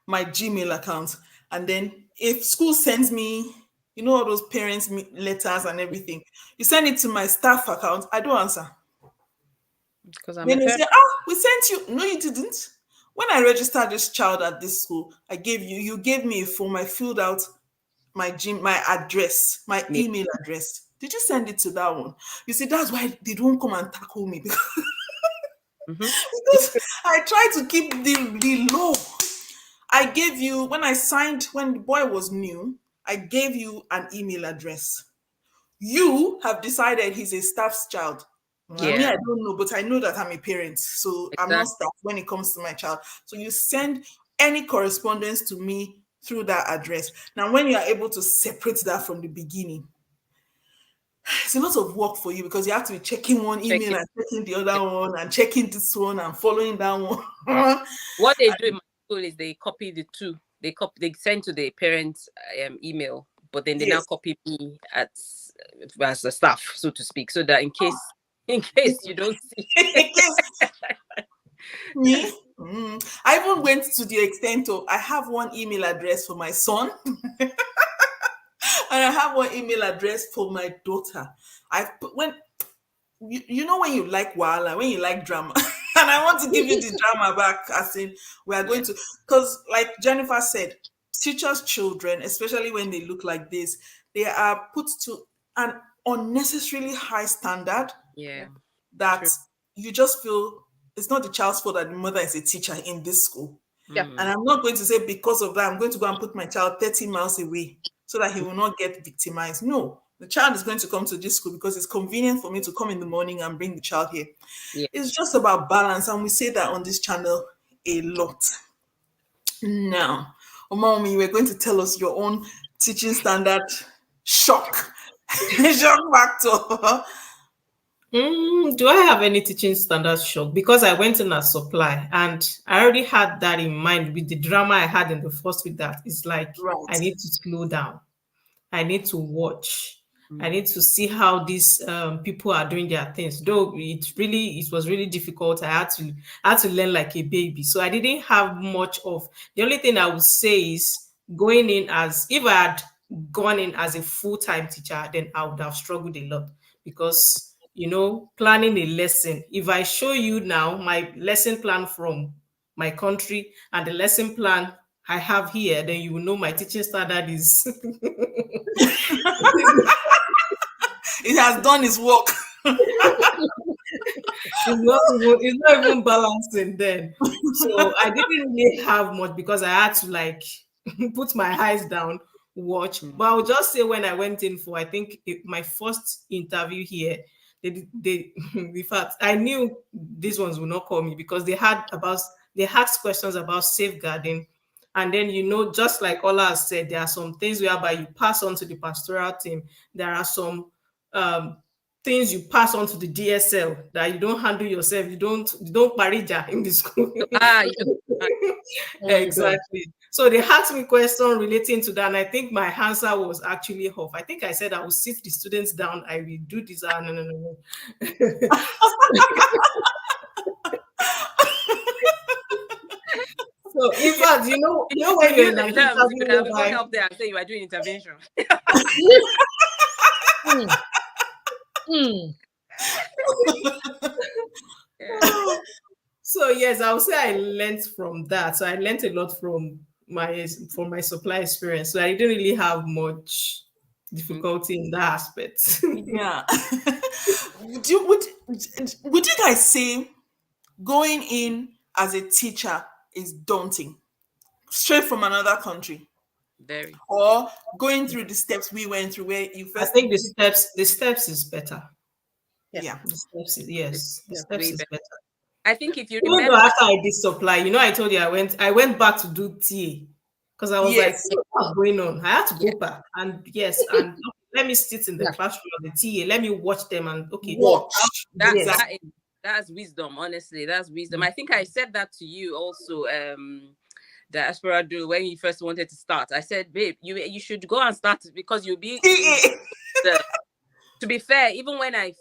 my Gmail account. And then if school sends me, you know, all those parents letters and everything, you send it to my staff account, I don't answer. Because I'm Then a they parent. say, we sent you. No, you didn't. When I registered this child at this school, you gave me a form. I filled out my address, my Yeah. email address. Did you send it to that one? You see, that's why they don't come and tackle me. Because I try to keep the law. I gave you, when I signed, when the boy was new, I gave you an email address. You have decided he's a staff's child. I mean, Yeah, I don't know, but I know that I'm a parent, so I'm not exactly. staff when it comes to my child. So you send any correspondence to me through that address. Now, when you are able to separate that from the beginning, it's a lot of work for you because you have to be checking one email Checking. and checking the other one and checking this one and following that one. What they do in my school is they copy the two. They send to the parents' email, but then they now Yes. copy me as a staff, so to speak, so that in case you don't see. Yes. Me. I even went to the extent of I have one email address for my son and I have one email address for my daughter. I've put when you know when you like wala, when you like drama, and I want to give you the drama back, as in we are Yeah, going to, because like Jennifer said, teachers' children, especially when they look like this, they are put to an unnecessarily high standard yeah, that true. you just feel it's not the child's fault that the mother is a teacher in this school. Yeah. And I'm not going to say because of that, I'm going to go and put my child 30 miles away so that he will not get victimized. No, the child is going to come to this school because it's convenient for me to come in the morning and bring the child here. Yeah, It's just about balance. And we say that on this channel a lot. Now, Mommy, we're going to tell us your own teaching standard shock. Shock factor. Do I have any teaching standard shock? Because I went in as supply and I already had that in mind with the drama I had in the first week that it's like I Right. need to slow down. I need to watch. I mm, need to see how these people are doing their things. Though it was really difficult. I had to learn like a baby. So I didn't have much of the only thing I would say is going in as if I had gone in as a full-time teacher, then I would have struggled a lot because planning a lesson. If I show you now my lesson plan from my country and the lesson plan I have here, then you will know my teaching standard is It has done its work. it's not even balancing then. So I didn't really have much because I had to like put my eyes down, watch. mm. But I'll just say when I went in for I think my first interview here, they in fact I knew these ones would not call me because they asked questions about safeguarding. And then just like Ola has said, there are some things whereby you pass on to the pastoral team. There are some um things you pass on to the DSL that you don't handle yourself. You don't parija in the school. You don't. God. Exactly. So they asked me question relating to that, and I think my answer was actually off. I think I said I will sit the students down. I will do this. No, no, no, no. So in fact, when You you're use in the an terms. You interview could have gone whereby up there and say you are doing intervention. Mm, mm. Yeah. so yes, I would say I learned from that. So I learned a lot from my supply experience. So I didn't really have much Mm, difficulty in that aspect. Yeah. Would you guys say going in as a teacher is daunting, straight from another country, very. or going through the steps we went through, where you I first, think the steps is better. Yeah. yeah, Yes, the Yeah. steps Way is better. better. I think if you Even though remember, after I did supply, I told you I went back to do TA because I was like, yes, what's going on? I had to yeah, go back and yes, and okay, let me sit in the Yeah. classroom of the TA. Let me watch them and okay, watch that yes. that exactly. is that's wisdom. Honestly, that's wisdom. I think I said that to you also. Diaspora do when you first wanted to start. I said, babe, you should go and start because you'll be TA. the. To be fair, even when I'd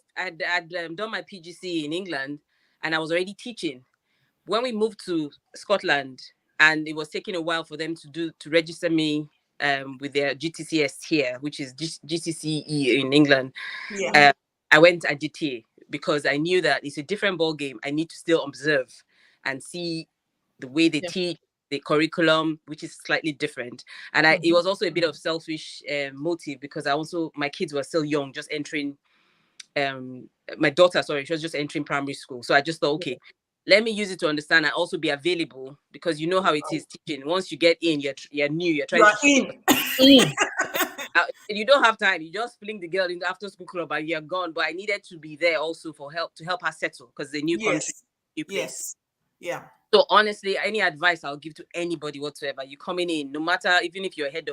done my PGC in England and I was already teaching, when we moved to Scotland and it was taking a while for them to register me with their GTCS here, which is GCCE in England, Yeah, uh, I did TA because I knew that it's a different ball game. I need to still observe and see the way they Yeah. teach, the curriculum, which is slightly different. And it was also a bit of selfish motive because my kids were still young, just entering. My daughter, sorry, she was just entering primary school, so I just thought, okay, let me use it to understand and also be available, because you know how it is teaching. Once you get in, you're new, you're You trying are to show. in. Mm. You don't have time. You just fling the girl in the after school club and you're gone. But I needed to be there also for help, to help her settle, because the new country, Yes. new place. Yes. Yeah. So honestly, any advice I'll give to anybody whatsoever, you coming in, no matter, even if you're head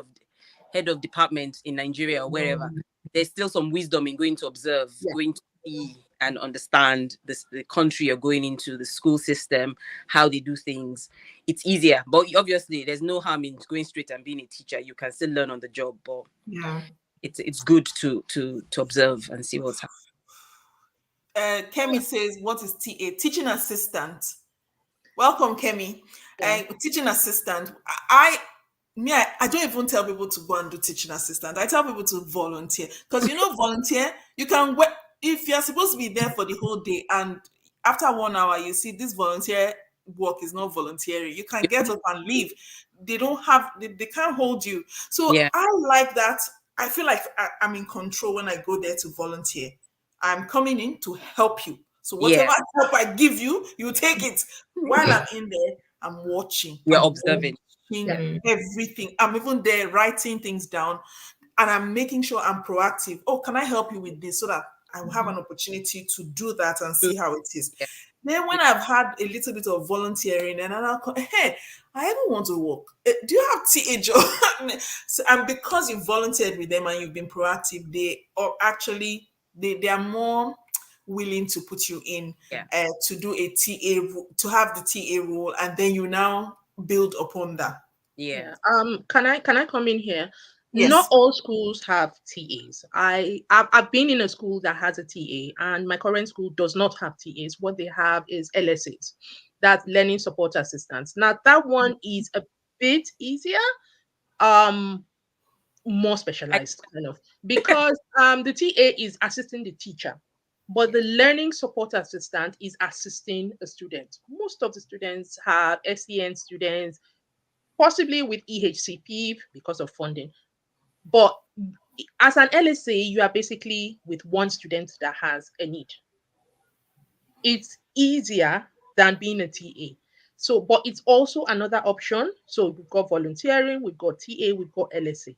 of department in Nigeria or wherever, there's still some wisdom in going to observe, Yeah. going to see and understand the country you're going into, the school system, how they do things. It's easier, but obviously there's no harm in going straight and being a teacher. You can still learn on the job, but Yeah. it's good to observe and see what's happening. Kemi says, "What is TA? Teaching assistant." Welcome, Kemi. Yeah. Teaching assistant. I don't even tell people to go and do teaching assistant. I tell people to volunteer, because volunteer. You can if you're supposed to be there for the whole day, and after 1 hour you see this volunteer work is not volunteering. You can get up and leave. They can't hold you. So Yeah, I like that. I feel like I'm in control when I go there to volunteer. I'm coming in to help you. So whatever yeah, help I give you, you take it. While yeah. I'm in there, I'm watching. You're I'm observing. watching Yeah. Mm. everything. I'm even there writing things down, and I'm making sure I'm proactive. Oh, can I help you with this, so that I will have an opportunity to do that and see how it is. Yeah, Then when I've had a little bit of volunteering, and I'll come, hey, I don't want to work. Do you have TA job? So, and because you volunteered with them and you've been proactive, they are actually they are more willing to put you in yeah, to do to have the TA role, and then you now build upon that. yeah, Yeah. Can I come in here? Not Yes. all schools have TAs. I've been in a school that has a TA, and my current school does not have TAs. What they have is LSAs. That's learning support assistants. Now that one is a bit easier, um, more I, specialized kind of, because the TA is assisting the teacher. But the learning support assistant is assisting a student. Most of the students have SEN students, possibly with EHCP because of funding. But as an LSA, you are basically with one student that has a need. It's easier than being a TA. So, but it's also another option. So we've got volunteering, we've got TA, we've got LSA,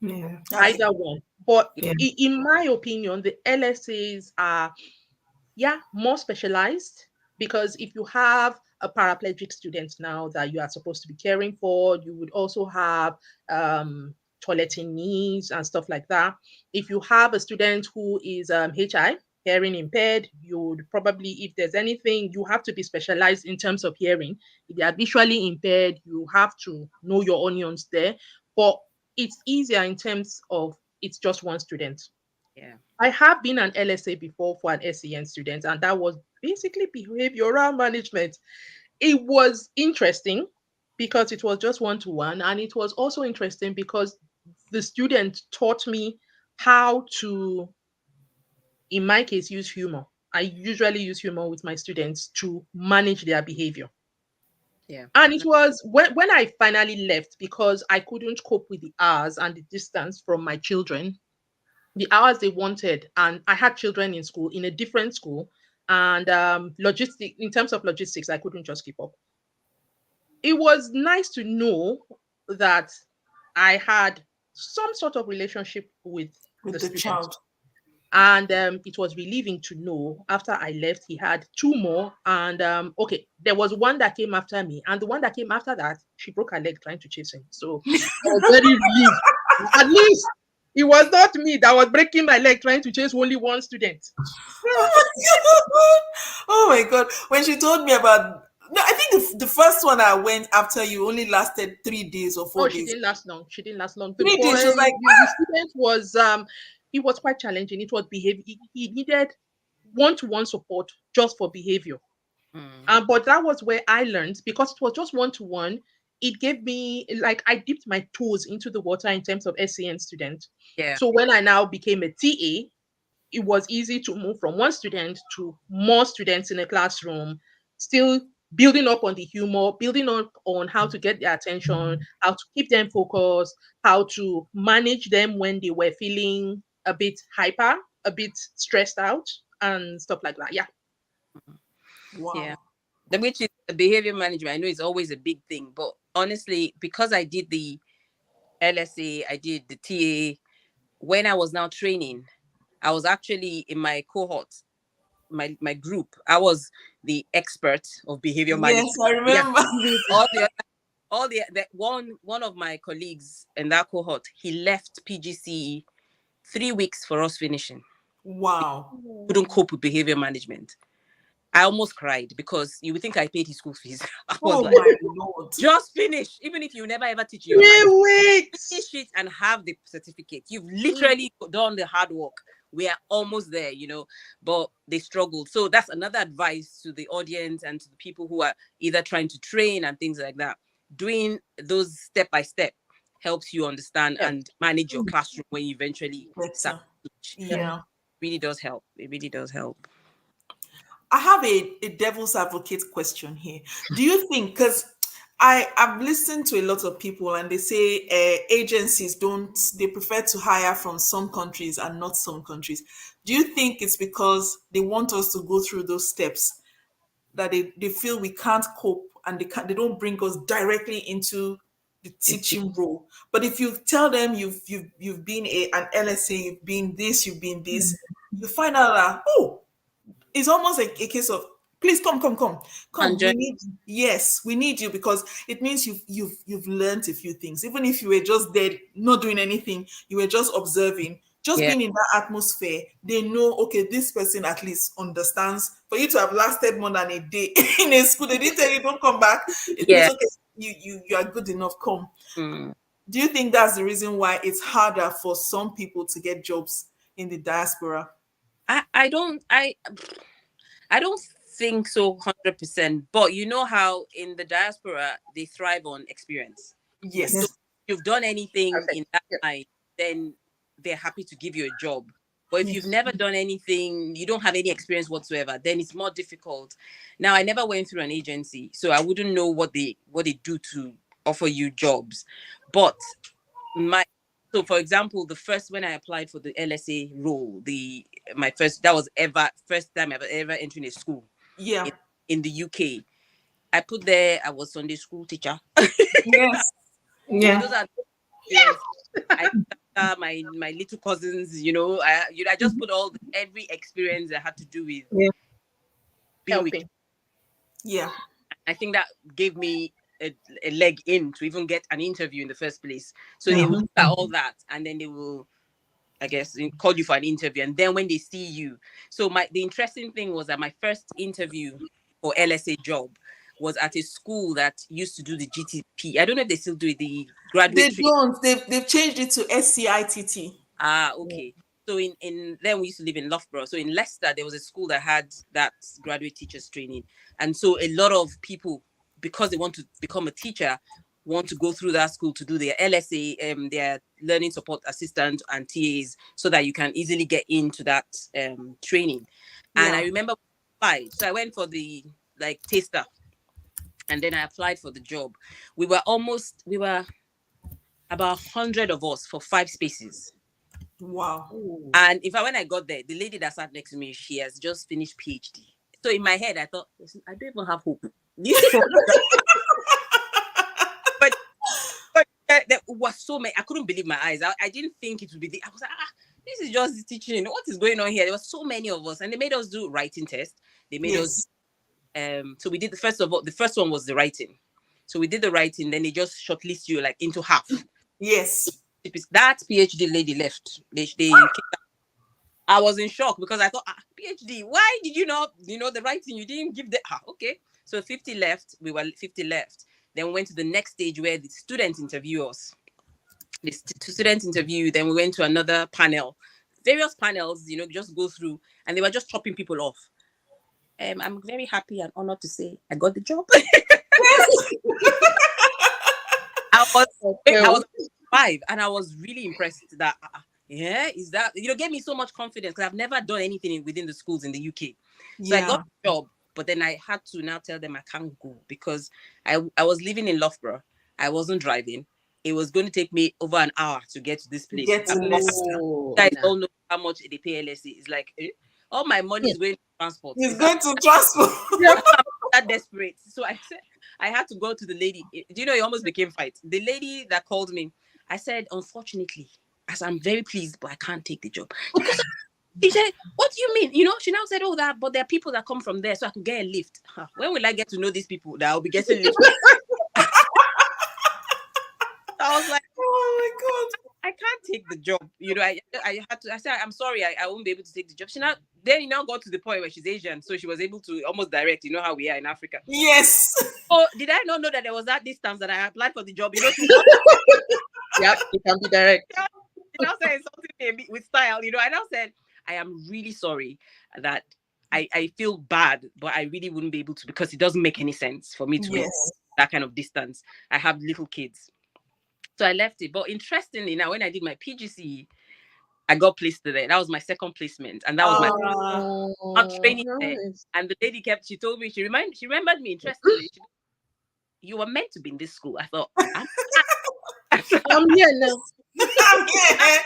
Yeah. That's either one. But Yeah. in my opinion, the LSAs are, yeah, more specialized, because if you have a paraplegic student now that you are supposed to be caring for, you would also have toileting needs and stuff like that. If you have a student who is HI, hearing impaired, you would probably, if there's anything, you have to be specialized in terms of hearing. If they are visually impaired, you have to know your onions there. But it's easier in terms of it's just one student. yeah, I have been an LSA before for an SEN student, and that was basically behavioral management. It was interesting because it was just one to one, and it was also interesting because the student taught me how to, in my case, use humor. I usually use humor with my students to manage their behavior. yeah, And it was when I finally left, because I couldn't cope with the hours and the distance from my children, the hours they wanted, and I had children in school, in a different school, and logistic in terms of logistics, I couldn't just keep up. It was nice to know that I had some sort of relationship with the with the student, child. and it was relieving to know after I left he had two more. And okay, there was one that came after me, and the one that came after that, she broke her leg trying to chase him, so I was very relieved. At least it was not me that was breaking my leg trying to chase only one student. Oh my god! When she told me about, no, I think the first one I went after you only lasted 3 days or four Oh, she days. didn't last long. She didn't last long. The 3 days. boy, She was like, the student was he was quite challenging. It was behavior. He needed one-to-one support just for behavior. mm, But that was where I learned, because it was just one-to-one. It gave me, like, I dipped my toes into the water in terms of SEN student. yeah, So when I now became a TA, it was easy to move from one student to more students in a classroom, still building up on the humor, building up on how to get their attention, how to keep them focused, how to manage them when they were feeling a bit hyper, a bit stressed out, and stuff like that. Yeah. yeah. wow. which is behavior management. I know it's always a big thing, but honestly, because I did the LSA, I did the TA. When I was now training, I was actually in my cohort, my group. I was the expert of behavior Yes, management. I Yeah, remember. all the that one of my colleagues in that cohort, he left PGCE 3 weeks for us finishing. Wow. Couldn't cope with behavior management. I almost cried because you would think I paid his school fees. I was Oh like, my Lord. just finish, even if you never ever teach in your Yeah, life. wait. Finish it and have the certificate. You've literally done the hard work. We are almost there, but they struggled. So that's another advice to the audience and to the people who are either trying to train and things like that. Doing those step by step helps you understand Yeah. and manage your classroom when you eventually start Better. to teach. Yeah. Really does help. It really does help. I have a devil's advocate question here. Do you think, because I've listened to a lot of people and they say agencies they prefer to hire from some countries and not some countries. Do you think it's because they want us to go through those steps that they feel we can't cope and they don't bring us directly into the teaching role? But if you tell them you've been an LSA, you've been this, you've been this, you find out that, oh, it's almost like a case of, please come, And we need you. Yes, we need you, because it means you've learned a few things. Even if you were just there not doing anything, you were just observing, just yeah, being in that atmosphere, they know, okay, this person at least understands. For you to have lasted more than a day in a school, they didn't tell you don't come back, it means, yeah. okay, you are good enough, come. Mm. Do you think that's the reason why it's harder for some people to get jobs in the diaspora? I don't think so 100%. But you know how in the diaspora they thrive on experience. So Yes. if you've done anything Perfect. in that Yeah. line, then they're happy to give you a job. But if you've Yes. never done anything, you don't have any experience whatsoever, then it's more difficult. Now, I never went through an agency, so I wouldn't know what they do to offer you jobs. But my so for example, the first when I applied for the LSA role, my first that was ever first time ever entering a school Yeah. in the UK. I put there I was Sunday school teacher. Yes. Those Yeah. are the experience. I my little cousins, I just put every experience I had to do with Yeah. being with. Helping. Yeah. I think that gave me a leg in to even get an interview in the first place. So they Yeah. will look at all that and then they will, I guess, call you for an interview. And then when they see you, so the interesting thing was that my first interview for LSA job was at a school that used to do the GTP. I don't know if they still do it, the They graduate training. don't. They've changed it to SCITT. Ah, okay. So in then we used to live in Loughborough. So in Leicester, there was a school that had that graduate teachers training, and so a lot of people, because they want to become a teacher, want to go through that school to do their LSA, their learning support assistant and TAs, so that you can easily get into that training. And I Yeah. remember so I went for the taster, and then I applied for the job. We were about 100 of us for 5 spaces. Wow. Ooh. And when I got there, the lady that sat next to me, she has just finished PhD. So in my head, I thought, "Listen, I don't even have hope." but there was so many. I couldn't believe my eyes. I didn't think it would be. I was like, this is just teaching. What is going on here? There were so many of us, and they made us do writing tests. They made us. Yes. So we did the first one was the writing. So we did the writing. Then they just shortlist you into half. Yes. That PhD lady left. They I was in shock because I thought, PhD, why did you not, the writing, you didn't give okay. So 50 left, we were 50 left. Then we went to the next stage where the students interview us. The students interview, then we went to another panel, various panels, just go through, and they were just chopping people off. I'm very happy and honored to say I got the job. I was 5, and I was really impressed that is that gave me so much confidence because I've never done anything within the schools in the UK. So I Yeah. got the job, but then I had to now tell them I can't go because I was living in Loughborough. I wasn't driving. It was going to take me over an hour to get to this place. Get to Leicester. You guys all know how much they pay LSE. It's like all my money is going to transport. He's going to transport. that desperate. So I said, I had to go to the lady. Do you know, it almost became fight. The lady that called me, I said, unfortunately, as I'm very pleased, but I can't take the job. She said, what do you mean? You know, she now said, oh, that, but there are people that come from there, so I could get a lift. Huh. When will I get to know these people that I'll be getting lift? I was like, Oh my God. I can't take the job. You know, I had to, I said, I'm sorry, I won't be able to take the job. She now, then you now got to the point where she's Asian, so she was able to almost direct, you know how we are in Africa. Yes. Oh, did I not know that there was that distance that I applied for the job? You know, Yep, it can be direct. you know, saying something with style, you know. I now said, I am really sorry that I feel bad, but I really wouldn't be able to, because it doesn't make any sense for me to wait that kind of distance. I have little kids. So I left it. But interestingly, now when I did my PGC, I got placed there. That was my second placement. And that was my training there. And the lady she told me, she remembered me interestingly. You were meant to be in this school. I thought, I'm here now. I'm here.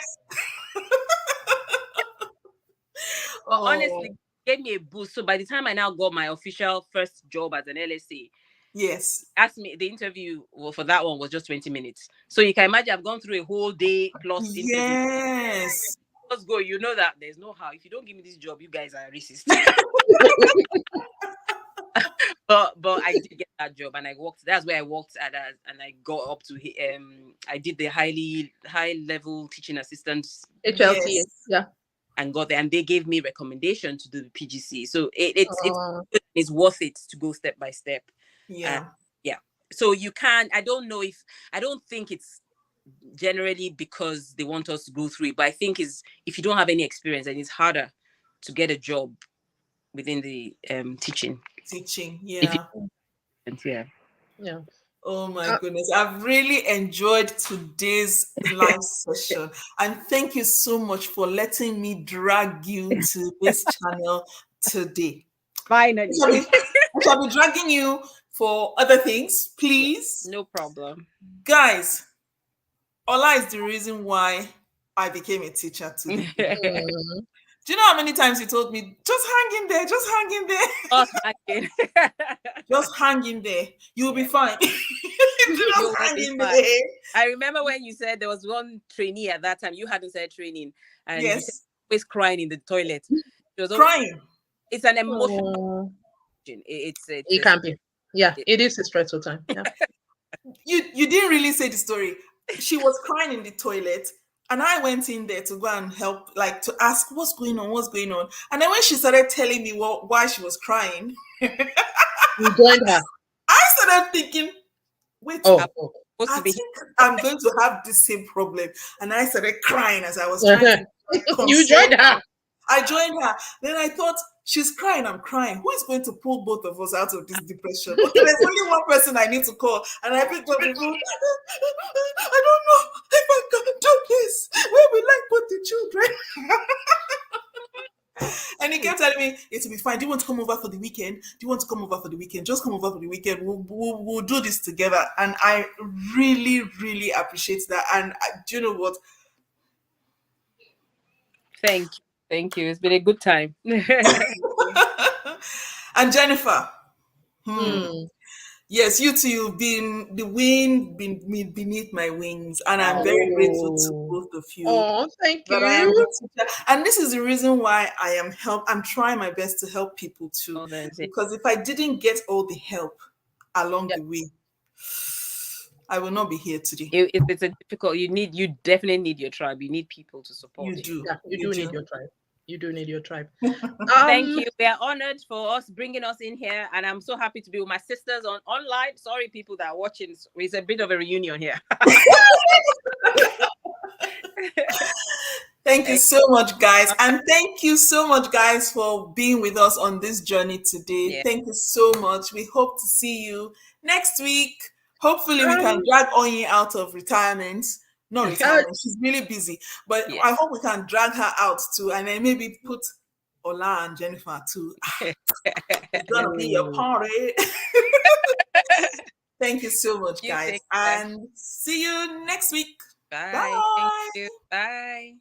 But honestly, it gave me a boost. So by the time I now got my official first job as an LSA, yes, asked me, the interview for that one was just 20 minutes. So you can imagine I've gone through a whole day plus interview. Yes. Let's go. You know that there's no how. If you don't give me this job, you guys are racist. but I did get that job, and I worked. That's where I worked at, and I got up to I did the high level teaching assistant HLT. Yeah. And got there, and they gave me recommendation to do the PGC. So it's worth it to go step by step. Yeah. Yeah. So you can. I don't think it's generally because they want us to go through it, but I think is if you don't have any experience, then it's harder to get a job within the teaching. Yeah. Yeah. Oh my goodness. I've really enjoyed today's live session. And thank you so much for letting me drag you to this channel today. Finally. I shall be dragging you for other things, please. No problem. Guys, Ola is the reason why I became a teacher today. Do you know how many times he told me, just hang in there, just hang in there. Just hang in there. You'll be fine. Just hang in there. I remember when you said there was one trainee at that time, you hadn't said training, and yes. he said always crying in the toilet. She was crying. It's an emotional it can be. Yeah, it is a stressful time. Yeah. You didn't really say the story. She was crying in the toilet. And I went in there to go and help, like to ask what's going on. And then when she started telling me why she was crying, you joined her. I started thinking, wait, I think I'm going to have the same problem. And I started crying as I was trying to You joined her. I joined her. Then I thought, she's crying, I'm crying. Who is going to pull both of us out of this depression? Okay, there's only one person I need to call. And I picked up the phone. I don't know if I can do this. Where will I put the children? And he kept telling me, it will be fine. Do you want to come over for the weekend? Just come over for the weekend. We'll do this together. And I really, really appreciate that. And do you know what? Thank you. It's been a good time. And Jennifer, yes, you two, you've been the wind beneath my wings, and I'm very grateful to both of you. Oh, thank you. And this is the reason why I'm trying my best to help people too, because if I didn't get all the help along the way, I will not be here today. It's a difficult. You definitely need your tribe. You need people to support you. Do. Yeah, you do need your tribe. You do need your tribe. Thank you. We are honored for bringing us in here, and I'm so happy to be with my sisters online. Sorry, people that are watching. It's a bit of a reunion here. Thank you so much, guys. And thank you so much, guys, for being with us on this journey today. Yeah. Thank you so much. We hope to see you next week. Hopefully, we can drag Onyi out of retirement. Not retirement. She's really busy. But I hope we can drag her out too. And then maybe put Ola and Jennifer too. It's going to be a party. Thank you so much, guys. And see you next week. Bye. Thank you. Bye.